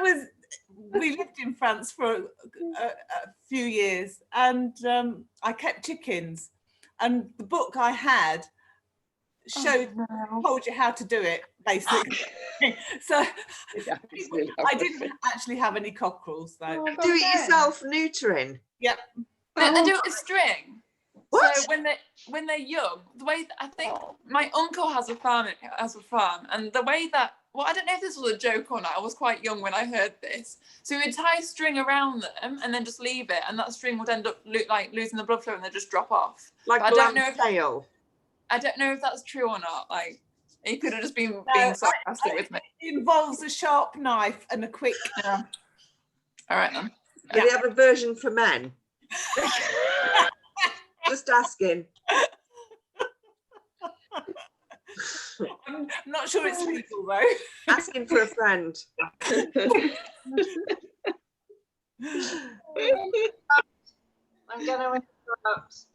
Speaker 1: head?
Speaker 4: We lived in France for a few years, and I kept chickens, and the book I had told you how to do it, basically. So
Speaker 6: Yeah, it's really
Speaker 4: I didn't actually have any cockerels though.
Speaker 6: Oh,
Speaker 2: Do it yourself neutering.
Speaker 4: Yep.
Speaker 1: They do it with string.
Speaker 2: What?
Speaker 1: So when they're young, the way that, I think my uncle has a farm, and the way that, well, I don't know if this was a joke or not. I was quite young when I heard this. So we would tie string around them and then just leave it, and that string would end up like losing the blood flow, and they just drop off.
Speaker 2: Like
Speaker 1: But
Speaker 2: a lamb's tail.
Speaker 1: I don't know if that's true or not. Like, he could have just been
Speaker 4: No,
Speaker 1: being sarcastic with me.
Speaker 4: It involves a sharp knife and a quick.
Speaker 1: Yeah. All right then.
Speaker 2: Do they have a version for men? Just asking.
Speaker 4: I'm not sure it's legal though.
Speaker 2: Asking for a friend.
Speaker 5: I'm going to interrupt.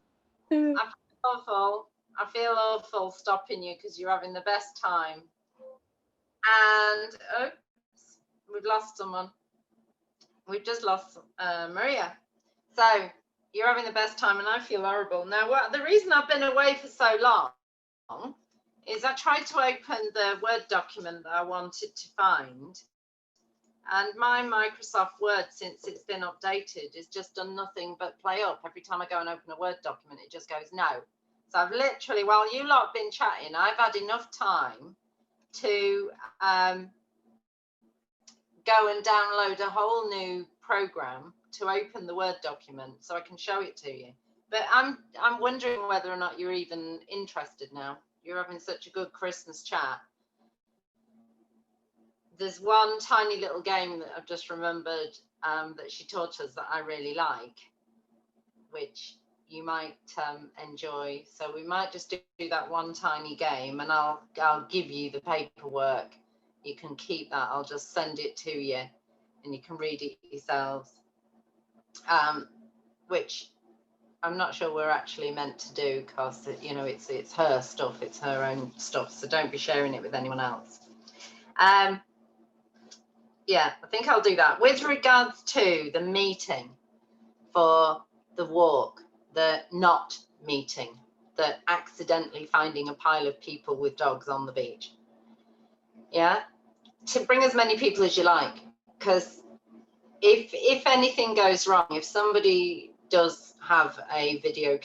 Speaker 5: I feel awful stopping you because you're having the best time. And oops, we've lost someone. We've just lost Maria. So you're having the best time and I feel horrible. Now, the reason I've been away for so long is I tried to open the Word document that I wanted to find. And my Microsoft Word, since it's been updated, has just done nothing but play up. Every time I go and open a Word document, it just goes no. So I've literally, while you lot have been chatting, I've had enough time to go and download a whole new program to open the Word document so I can show it to you. But I'm wondering whether or not you're even interested now. You're having such a good Christmas chat. There's one tiny little game that I've just remembered that she taught us that I really like, which you might enjoy. So we might just do that one tiny game, and I'll give you the paperwork. You can keep that. I'll just send it to you, and you can read it yourselves. Which I'm not sure we're actually meant to do because it's her stuff, it's her own stuff. So don't be sharing it with anyone else. Yeah, I think I'll do that. With regards to the meeting for the walk, the not meeting, the accidentally finding a pile of people with dogs on the beach. Yeah, to bring as many people as you like, because if anything goes wrong, if somebody does have a video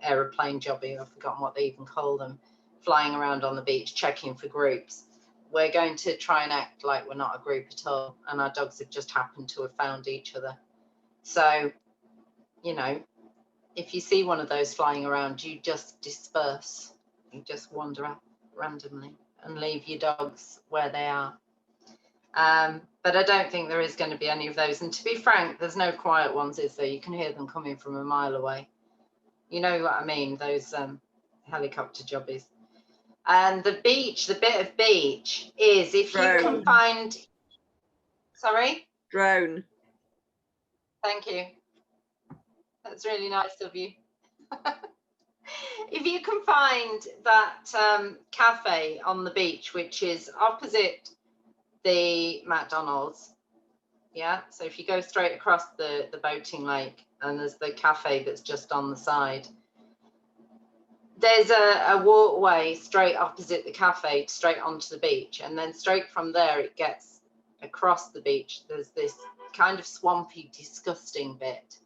Speaker 5: aeroplane jobby, I've forgotten what they even call them, flying around on the beach checking for groups, we're going to try and act like we're not a group at all, and our dogs have just happened to have found each other. So, if you see one of those flying around, you just disperse. You just wander up randomly and leave your dogs where they are. But I don't think there is going to be any of those. And to be frank, there's no quiet ones, is there? You can hear them coming from a mile away. You know what I mean? Those helicopter jobbies. And the beach, the bit of beach is if you can find, sorry?
Speaker 2: Drone.
Speaker 5: Thank you. That's really nice of you. If you can find that cafe on the beach, which is opposite the McDonald's, yeah, so if you go straight across the boating lake and there's the cafe that's just on the side, there's a walkway straight opposite the cafe straight onto the beach, and then straight from there it gets across the beach. There's this kind of swampy, disgusting bit,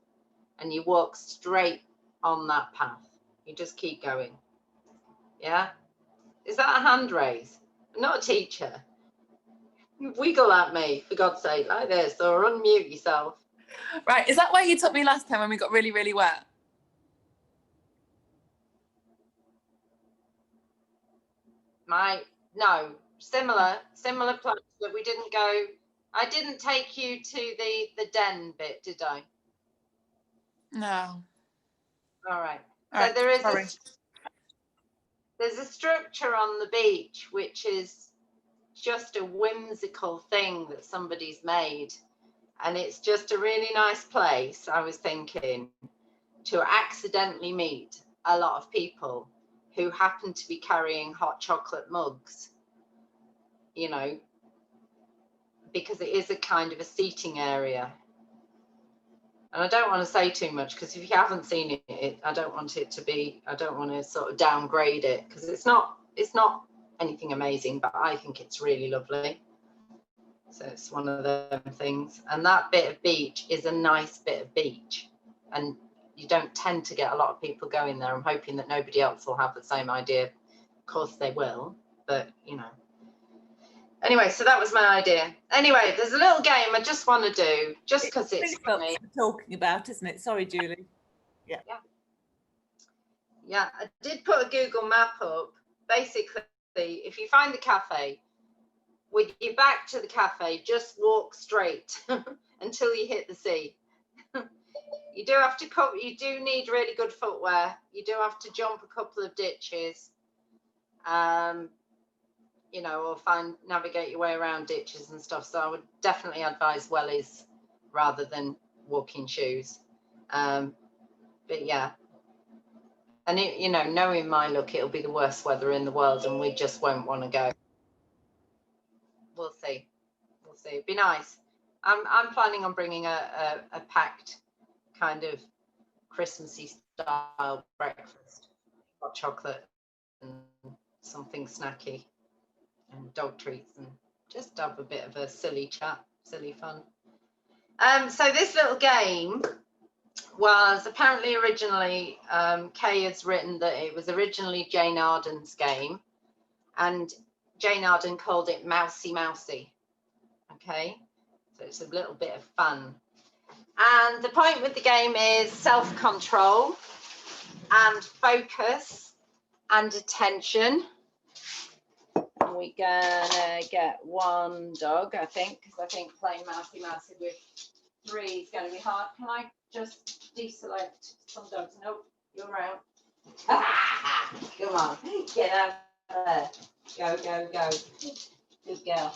Speaker 5: and you walk straight on that path. You just keep going. Yeah. Is that a hand raise? I'm not a teacher. Wiggle at me, for God's sake, like this, or unmute yourself.
Speaker 1: Right, is that where you took me last time when we got really, really wet?
Speaker 5: No, similar place, but we didn't go. I didn't take you to the den bit, did I?
Speaker 1: No.
Speaker 5: All right.
Speaker 1: All
Speaker 5: So
Speaker 1: right,
Speaker 5: there is
Speaker 1: sorry.
Speaker 5: there's a structure on the beach which is just a whimsical thing that somebody's made, and it's just a really nice place, I was thinking, to accidentally meet a lot of people who happen to be carrying hot chocolate mugs, you know, because it is a kind of a seating area. And I don't want to say too much, because if you haven't seen it, I don't want to sort of downgrade it, because it's not anything amazing, but I think it's really lovely. So it's one of them things. And that bit of beach is a nice bit of beach, and you don't tend to get a lot of people going there. I'm hoping that nobody else will have the same idea. Of course they will, but you know. Anyway, so that was my idea. Anyway, there's a little game I just want to do, just because it's funny.
Speaker 4: Talking about, isn't it? Sorry, Julie.
Speaker 5: Yeah, I did put a Google map up. Basically, if you find the cafe, with your back to the cafe, just walk straight until you hit the sea. You do have to you do need really good footwear. You do have to jump a couple of ditches, you know, or navigate your way around ditches and stuff. So I would definitely advise wellies rather than walking shoes. But yeah, and you know, knowing my luck, it'll be the worst weather in the world, and we just won't want to go. We'll see. It'd be nice. I'm planning on bringing a packed kind of Christmassy style breakfast, hot chocolate and something snacky and dog treats, and just have a bit of a silly chat, silly fun. So this little game was apparently originally, Kay has written that it was originally Jane Arden's game, and Jane Arden called it Mousy Mousy. Okay, so it's a little bit of fun. And the point with the game is self-control and focus and attention. And we're gonna get one dog, I think, because I think playing Mousy Mousy with 3 is going to be hard. Can I just deselect some dogs? Nope, you're out. Come on, get out of there. Go, go, go. Good girl.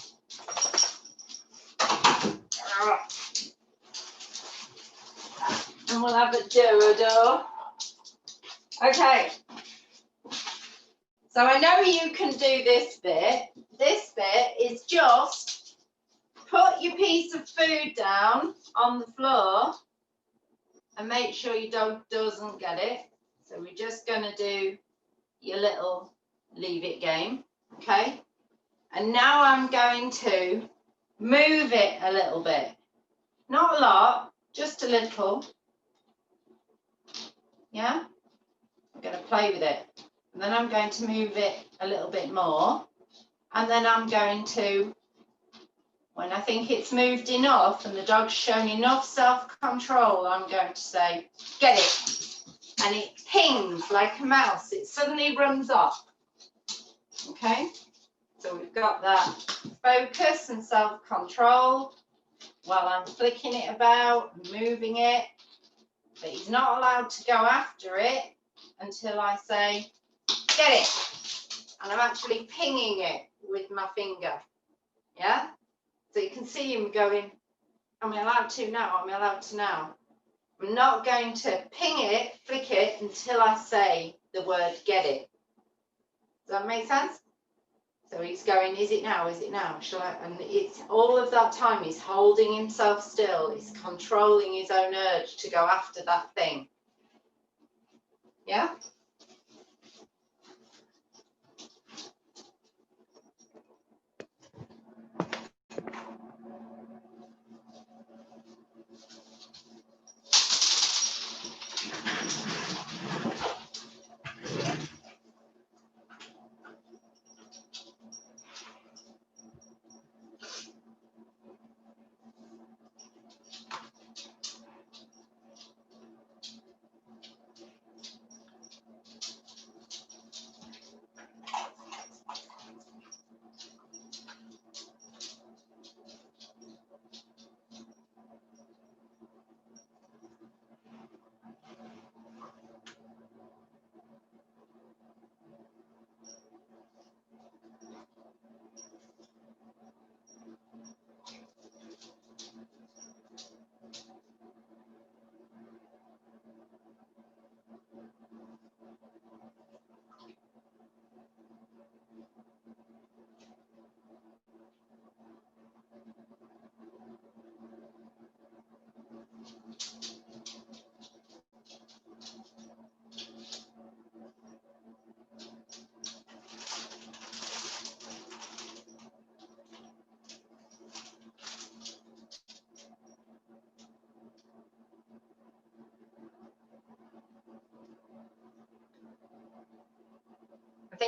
Speaker 5: And we'll have a do-a-do. Okay. So I know you can do this bit. This bit is just put your piece of food down on the floor and make sure your dog doesn't get it. So we're just going to do your little leave it game. Okay. And now I'm going to move it a little bit. Not a lot, just a little. Yeah. I'm going to play with it. And then I'm going to move it a little bit more. And then I'm going to, when I think it's moved enough and the dog's shown enough self-control, I'm going to say, get it. And it pings like a mouse. It suddenly runs off. Okay? So we've got that focus and self-control while I'm flicking it about, moving it. But he's not allowed to go after it until I say, get it. And I'm actually pinging it with my finger. Yeah? So you can see him going, am I allowed to now? Am I allowed to now? I'm not going to ping it, flick it, until I say the word get it. Does that make sense? So he's going, is it now? Is it now? Shall I? And it's all of that time he's holding himself still. He's controlling his own urge to go after that thing. Yeah?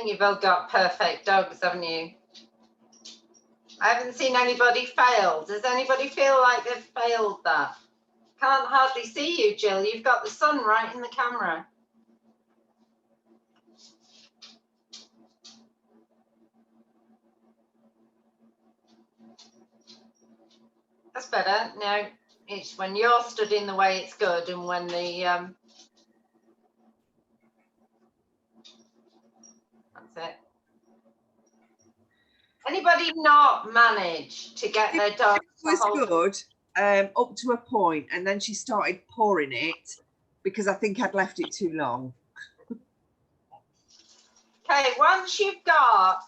Speaker 5: think you've all got perfect dogs, haven't you? I haven't seen anybody fail. Does anybody feel like they've failed that? Can't hardly see you, Jill. You've got the sun right in the camera. That's better. No, it's when you're stood in the way, it's good, and when the that's it. Anybody not manage to get their dog?
Speaker 2: It was good up to a point, and then she started pouring it because I think I'd left it too long.
Speaker 5: Okay, once you start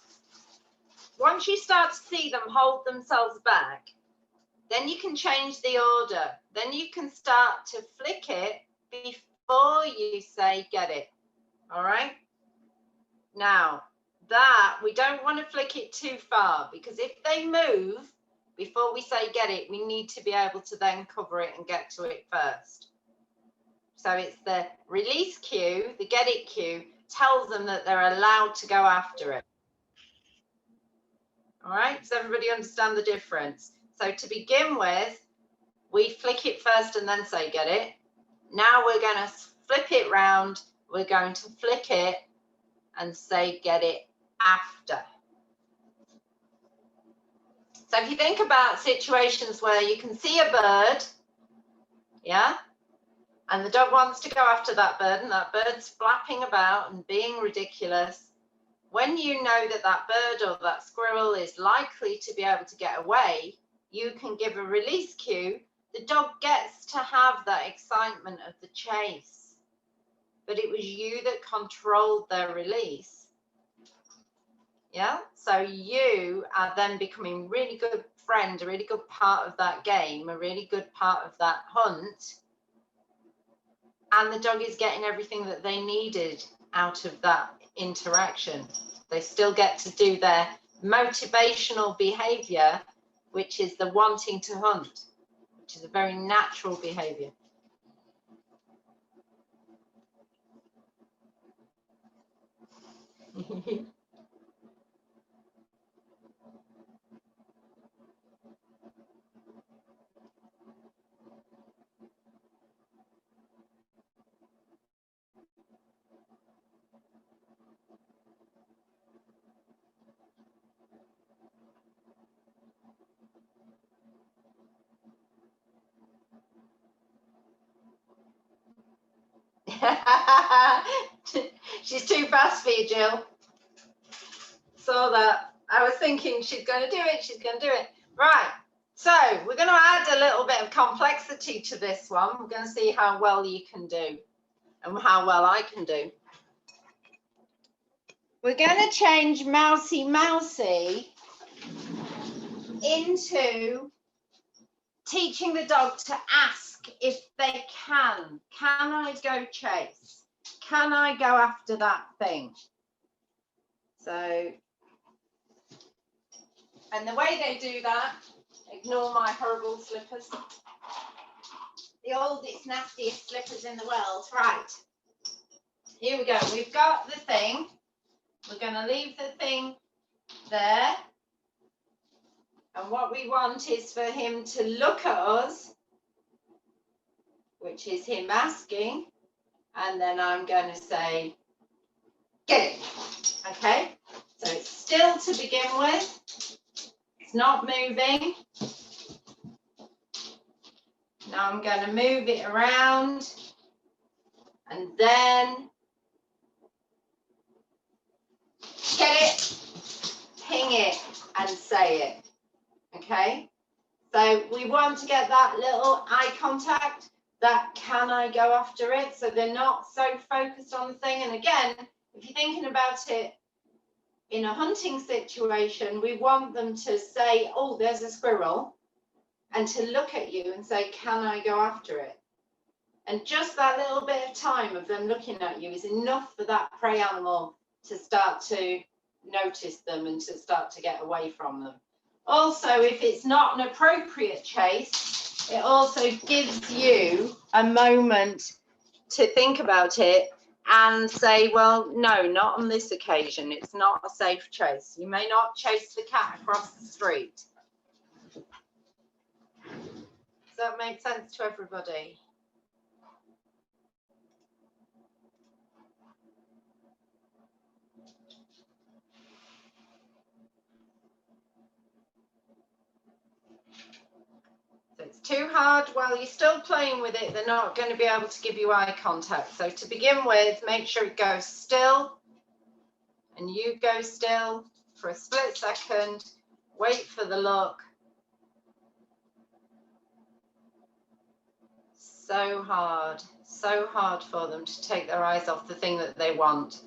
Speaker 5: to see them hold themselves back, then you can change the order. Then you can start to flick it before you say get it. All right. Now that we don't want to flick it too far, because if they move before we say get it, we need to be able to then cover it and get to it first. So it's the release cue, the get it cue tells them that they're allowed to go after it. All right, does everybody understand the difference? So to begin with, we flick it first and then say get it. Now we're going to flip it round. We're going to flick it and say get it after. So if you think about situations where you can see a bird, yeah, and the dog wants to go after that bird, and that bird's flapping about and being ridiculous, when you know that that bird or that squirrel is likely to be able to get away, you can give a release cue. The dog gets to have that excitement of the chase, but it was you that controlled their release. Yeah, so you are then becoming a really good friend, a really good part of that game, a really good part of that hunt, and the dog is getting everything that they needed out of that interaction. They still get to do their motivational behavior, which is the wanting to hunt, which is a very natural behavior. She's too fast for you, Jill. Saw that. I was thinking she's going to do it. She's going to do it. Right. So we're going to add a little bit of complexity to this one. We're going to see how well you can do and how well I can do. We're going to change Mousy Mousy into teaching the dog to ask if they can. Can I go chase? Can I go after that thing? So, and the way they do that, ignore my horrible slippers. The oldest, nastiest slippers in the world. Right, here we go. We've got the thing. We're going to leave the thing there. And what we want is for him to look at us, which is him asking. And then I'm going to say, get it. Okay, so it's still to begin with. It's not moving. Now I'm going to move it around and then get it, ping it, and say it. Okay, so we want to get that little eye contact, that can I go after it, so they're not so focused on the thing. And again, if you're thinking about it in a hunting situation, we want them to say, oh, there's a squirrel, and to look at you and say, can I go after it? And just that little bit of time of them looking at you is enough for that prey animal to start to notice them and to start to get away from them. Also, if it's not an appropriate chase, it also gives you a moment to think about it and say, well, no, not on this occasion. It's not a safe chase. You may not chase the cat across the street. Does that make sense to everybody? So it's too hard while you're still playing with it, they're not going to be able to give you eye contact. So to begin with, make sure it goes still and you go still for a split second, wait for the look. So hard for them to take their eyes off the thing that they want.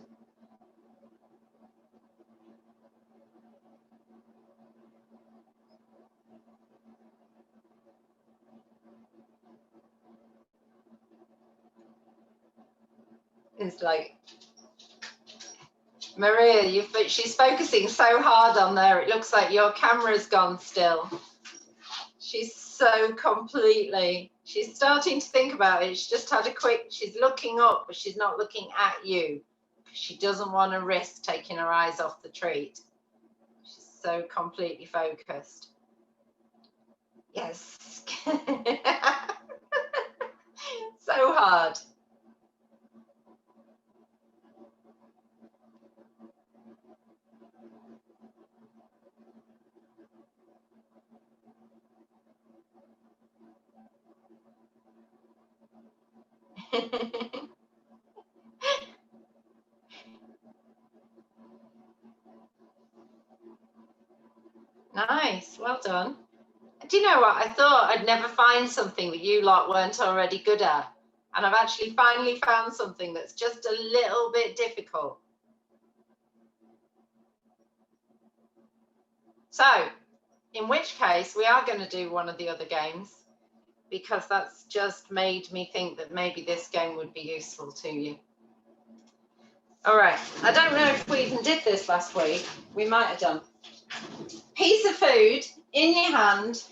Speaker 5: It's like, Maria, she's focusing so hard on there. It looks like your camera's gone still. She's so completely, she's starting to think about it. She just had a quick, she's looking up, but she's not looking at you. She doesn't want to risk taking her eyes off the treat. She's so completely focused. Yes. So hard. Nice, well done. Do you know what? I thought I'd never find something that you lot weren't already good at. And I've actually finally found something that's just a little bit difficult. So, in which case, we are going to do one of the other games, because that's just made me think that maybe this game would be useful to you. All right, I don't know if we even did this last week. We might have done. Piece of food in your hand,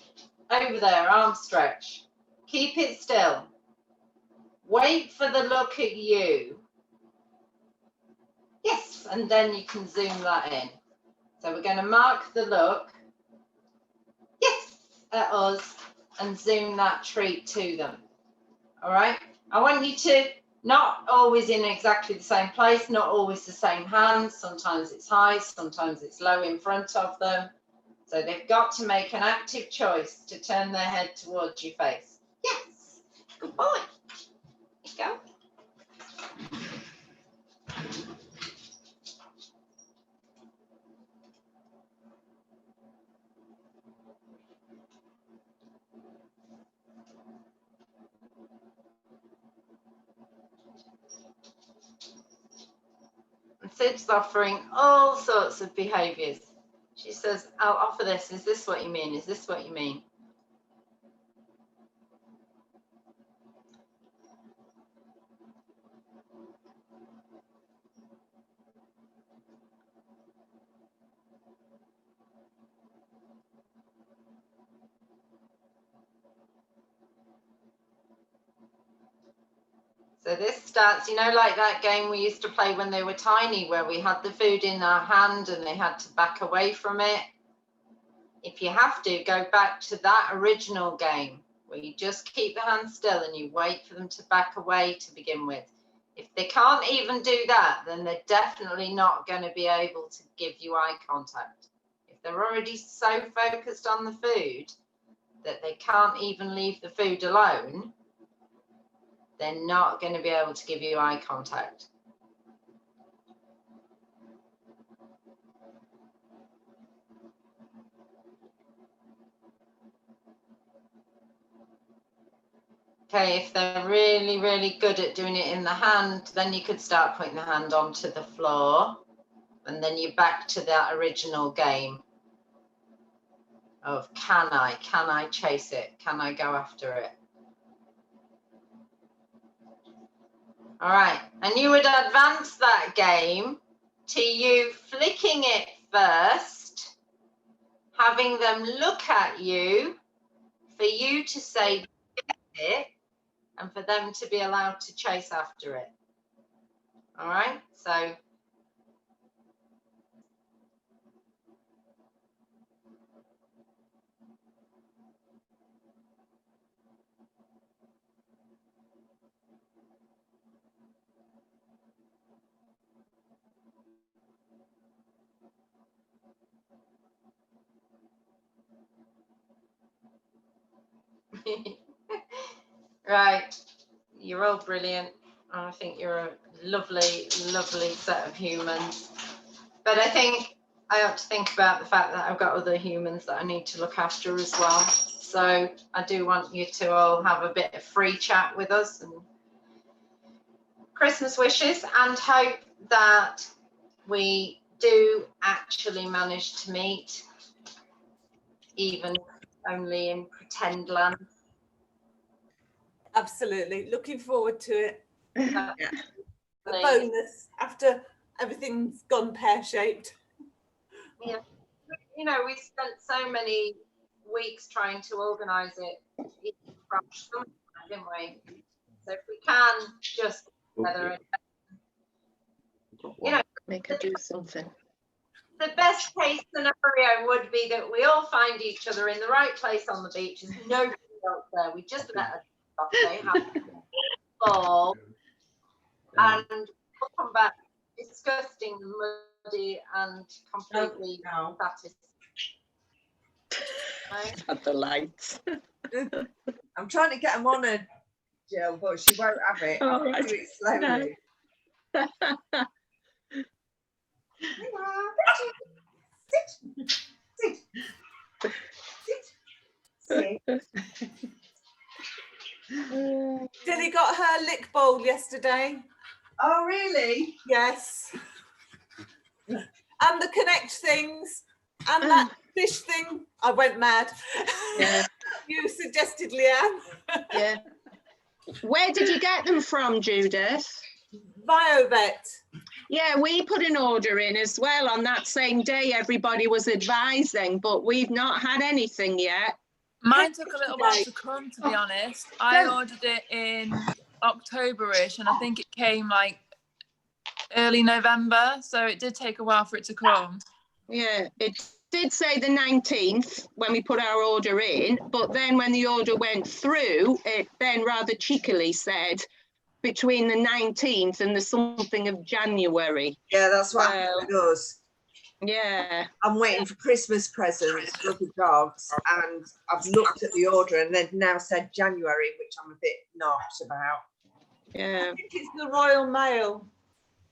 Speaker 5: over there, arm stretch. Keep it still. Wait for the look at you. Yes, and then you can zoom that in. So we're going to mark the look. Yes, at us, and zoom that treat to them. All right, I want you to not always in exactly the same place, not always the same hand. Sometimes it's high, sometimes it's low in front of them. So they've got to make an active choice to turn their head towards your face. Yes, good boy. There you go. And Sid's offering all sorts of behaviours. She says, I'll offer this. Is this what you mean? Is this what you mean? So this starts, you know, like that game we used to play when they were tiny, where we had the food in our hand and they had to back away from it. If you have to, go back to that original game where you just keep the hand still and you wait for them to back away to begin with. If they can't even do that, then they're definitely not going to be able to give you eye contact. If they're already so focused on the food that they can't even leave the food alone, they're not going to be able to give you eye contact. Okay, if they're really, really good at doing it in the hand, then you could start putting the hand onto the floor, and then you're back to that original game of can I chase it? Can I go after it? All right, and you would advance that game to you flicking it first, having them look at you, for you to say get it, and for them to be allowed to chase after it. All right, so right, you're all brilliant. I think you're a lovely, lovely set of humans. But I think I ought to think about the fact that I've got other humans that I need to look after as well. So I do want you to all have a bit of free chat with us and Christmas wishes, and hope that we do actually manage to meet, even only in pretend land.
Speaker 4: Absolutely. Looking forward to it. A
Speaker 5: Please.
Speaker 4: bonus after everything's gone pear-shaped.
Speaker 5: Yeah, you know, we spent so many weeks trying to organise it from somewhere, didn't we? So if we can just get together and, you know,
Speaker 3: Make her do something.
Speaker 5: the best case scenario would be that we all find each other in the right place on the beach. There's nobody else there. We just let us off, they have ball, and we'll come back disgusting, muddy, and completely
Speaker 2: No.
Speaker 5: satisfied. Right?
Speaker 3: At the lights.
Speaker 2: I'm trying to get them on her, Jill, but she won't have it.
Speaker 3: All
Speaker 2: I'll
Speaker 3: right.
Speaker 2: do it slowly. Sit.
Speaker 4: Dilly got her lick bowl yesterday.
Speaker 2: Oh, really?
Speaker 4: Yes. And the Connect things and that fish thing. I went mad.
Speaker 3: Yeah.
Speaker 4: You suggested, Leanne.
Speaker 3: Yeah. Where did you get them from, Judith?
Speaker 4: Biovet.
Speaker 3: Yeah, we put an order in as well on that same day. Everybody was advising, but we've not had anything yet.
Speaker 1: Mine took a little while to come, to be honest. I ordered it in October-ish, and I think it came like early November, so it did take a while for it to come.
Speaker 3: Yeah, it did say the 19th when we put our order in, but then when the order went through, it then rather cheekily said between the 19th and the something of January.
Speaker 2: Yeah, that's what happened with us.
Speaker 3: Yeah.
Speaker 2: I'm waiting for Christmas presents for the dogs, and I've looked at the order and they've now said January, which I'm a bit not about.
Speaker 3: Yeah.
Speaker 4: I think it's the Royal Mail.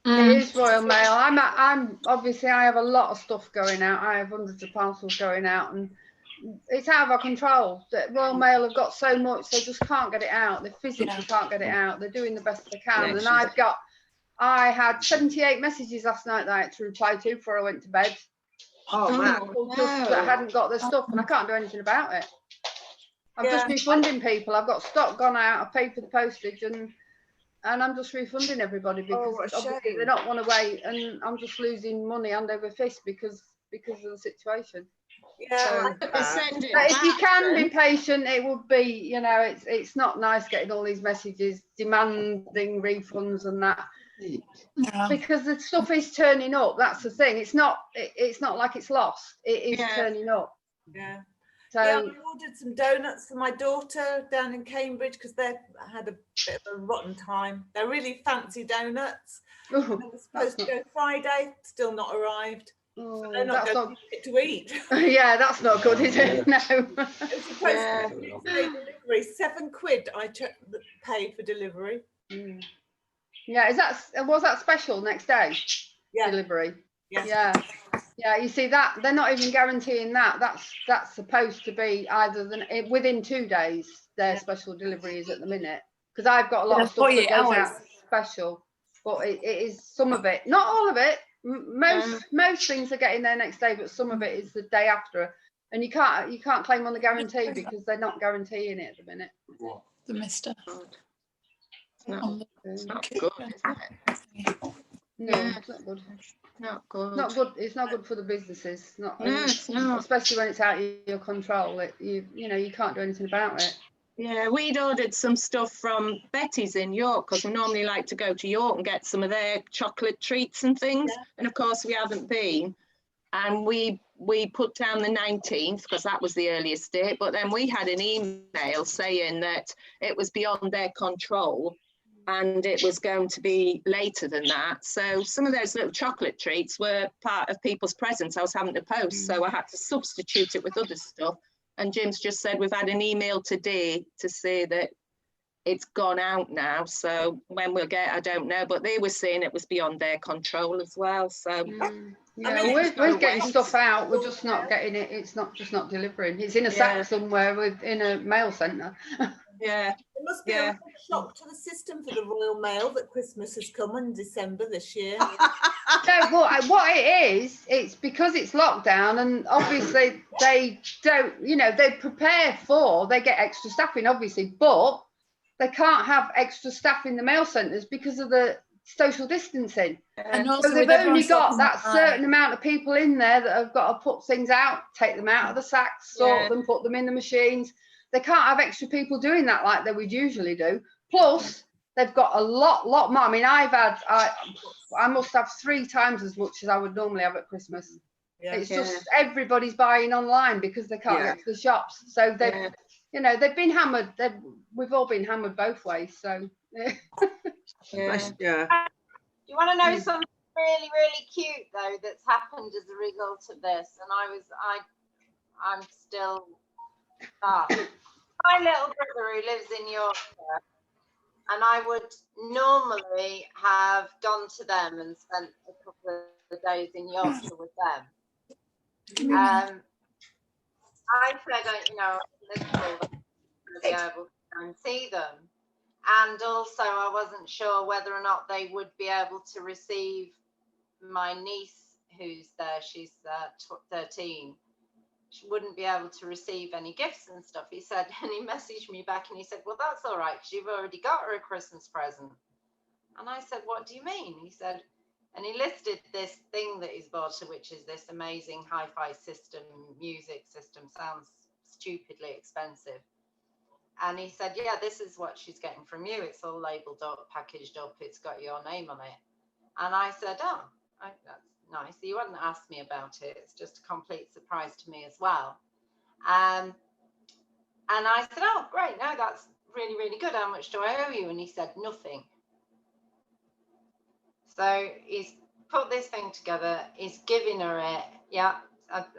Speaker 6: It is Royal Mail. I'm obviously I have a lot of stuff going out. I have hundreds of parcels going out, and it's out of our control. The Royal Mail have got so much, they just can't get it out. They physically can't get it out. They're doing the best they can. And I had 78 messages last night that I had to reply to before I went to bed.
Speaker 2: Oh, man.
Speaker 6: People just that hadn't got their stuff, and I can't do anything about it. I'm just refunding people. I've got stock gone out. I paid for the postage, and I'm just refunding everybody because
Speaker 2: what a
Speaker 6: obviously
Speaker 2: shame.
Speaker 6: they don't want to wait, and I'm just losing money hand over fist because of the situation.
Speaker 4: Yeah.
Speaker 6: So,
Speaker 3: Send it
Speaker 6: but if you
Speaker 3: back,
Speaker 6: can
Speaker 3: then.
Speaker 6: be patient, it would be, you know, it's not nice getting all these messages demanding refunds and that,
Speaker 1: Yeah.
Speaker 6: because the stuff is turning up. That's the thing. It's not like it's lost. It is turning up.
Speaker 4: Yeah.
Speaker 6: So
Speaker 4: Yeah, I ordered some donuts for my daughter down in Cambridge because they had a bit of a rotten time. They're really fancy donuts. They were supposed to go Friday, still not arrived. They're not
Speaker 6: that's
Speaker 4: going
Speaker 6: not,
Speaker 4: to to eat.
Speaker 6: yeah, that's not good, is it? No.
Speaker 4: It was supposed to be next day delivery. £7 I paid for delivery.
Speaker 6: Yeah, was that special next day?
Speaker 4: Yeah.
Speaker 6: Delivery.
Speaker 4: Yeah.
Speaker 6: Yeah, you see that they're not even guaranteeing that. That's supposed to be either within 2 days. Their special delivery is at the minute, because I've got a lot of stuff that goes out special, but it is some of it, not all of it. Most things are getting there next day, but some of it is the day after, and you can't claim on the guarantee because they're not guaranteeing it at the minute.
Speaker 1: The mister.
Speaker 3: It's not good, is it?
Speaker 6: No, it's not good.
Speaker 3: Not good.
Speaker 6: Not good. It's not good for the businesses. Not,
Speaker 3: No, it's not.
Speaker 6: especially when it's out of your control. You know you can't do anything about it.
Speaker 3: Yeah, we'd ordered some stuff from Betty's in York because we normally like to go to York and get some of their chocolate treats and things.
Speaker 4: Yeah.
Speaker 3: And of course, we haven't been. And we put down the 19th because that was the earliest date. But then we had an email saying that it was beyond their control and it was going to be later than that. So some of those little chocolate treats were part of people's presents I was having to post. So I had to substitute it with other stuff. And Jim's just said we've had an email today to say that it's gone out now. So when we'll get, I don't know. But they were saying it was beyond their control as well. So
Speaker 6: Yeah,
Speaker 4: I mean,
Speaker 6: we're getting
Speaker 3: wait.
Speaker 6: stuff out. We're just not getting it. It's not delivering. It's in a sack somewhere in a mail centre.
Speaker 3: yeah,
Speaker 4: It must be a shock to the system for the Royal Mail that Christmas has come in December this year.
Speaker 6: No, what it is, it's because it's lockdown, and obviously they don't, they prepare they get extra staffing, obviously, but they can't have extra staff in the mail centres because of the social distancing.
Speaker 1: And also
Speaker 6: So they've
Speaker 1: with everyone
Speaker 6: only got
Speaker 1: shopping
Speaker 6: that
Speaker 1: online.
Speaker 6: certain amount of people in there that have got to put things out, take them out of the sacks, sort them, put them in the machines. They can't have extra people doing that like they would usually do. Plus, they've got a lot more. I mean, I must have 3 times as much as I would normally have at Christmas.
Speaker 4: Yeah.
Speaker 6: It's just everybody's buying online because they can't get to the shops. So they've, they've been hammered. We've all been hammered both ways. So
Speaker 2: Yeah.
Speaker 5: Do you want to know something really, really cute though that's happened as a result of this? And I'm still my little brother who lives in Yorkshire, and I would normally have gone to them and spent a couple of days in Yorkshire with them. I said, I'm going to be able to go and see them. And also I wasn't sure whether or not they would be able to receive my niece who's there. She's 13. She wouldn't be able to receive any gifts and stuff. He said, and he messaged me back and he said, well, that's all right, because you've already got her a Christmas present. And I said, what do you mean? He said, and he listed this thing that he's bought her, which is this amazing hi-fi system, music system, sounds stupidly expensive. And he said, yeah, this is what she's getting from you. It's all labelled up, packaged up, it's got your name on it. And I said, oh, that's nice. You hadn't asked me about it. It's just a complete surprise to me as well. And I said, oh, great. No, that's really, really good. How much do I owe you? And he said, nothing. So he's put this thing together. He's giving her it. Yeah.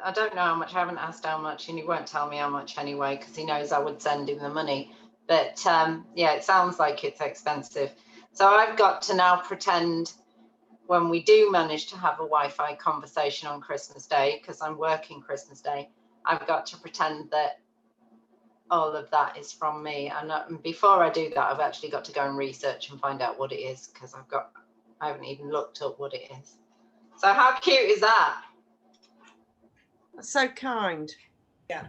Speaker 5: I don't know how much. I haven't asked how much, and he won't tell me how much anyway, because he knows I would send him the money. But yeah, it sounds like it's expensive. So I've got to now pretend when we do manage to have a Wi-Fi conversation on Christmas Day, because I'm working Christmas Day, I've got to pretend that all of that is from me. And before I do that, I've actually got to go and research and find out what it is, because I haven't even looked up what it is. So how cute is that?
Speaker 2: That's so kind.
Speaker 4: Yeah.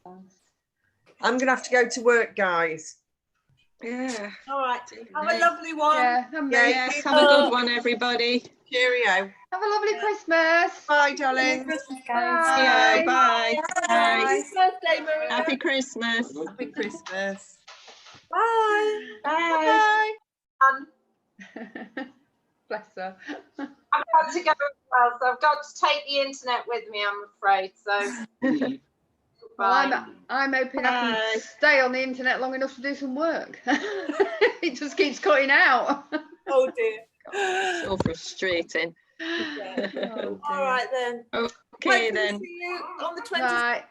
Speaker 2: I'm gonna have to go to work, guys.
Speaker 3: yeah.
Speaker 4: All right. Have a lovely one.
Speaker 6: yeah,
Speaker 3: Yes, have a good one, everybody.
Speaker 2: Cheerio.
Speaker 6: have a lovely Christmas.
Speaker 2: Bye, darling.
Speaker 1: Christmas,
Speaker 6: Bye.
Speaker 3: See you. Bye.
Speaker 4: Happy birthday, Maria.
Speaker 3: Happy Christmas.
Speaker 2: Happy Christmas.
Speaker 4: Bye.
Speaker 3: Bye.
Speaker 6: Bless her.
Speaker 5: I've got to go as well, so I've got to take the internet with me, I'm afraid. So
Speaker 6: Well, I'm hoping I
Speaker 3: Bye.
Speaker 6: can stay on the internet long enough to do some work. It just keeps cutting out.
Speaker 4: Oh dear.
Speaker 3: So frustrating.
Speaker 6: Oh,
Speaker 4: All right then.
Speaker 3: Okay
Speaker 4: Wait,
Speaker 3: then.
Speaker 4: See you on the 20th.
Speaker 6: right.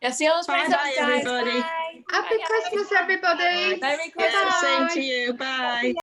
Speaker 1: Yeah, see you on the
Speaker 3: Bye
Speaker 1: 27th,
Speaker 3: bye,
Speaker 1: guys.
Speaker 3: everybody.
Speaker 1: Bye.
Speaker 6: Happy Christmas, everybody.
Speaker 1: Merry
Speaker 3: Yes,
Speaker 1: Christmas.
Speaker 3: the same to you. Bye.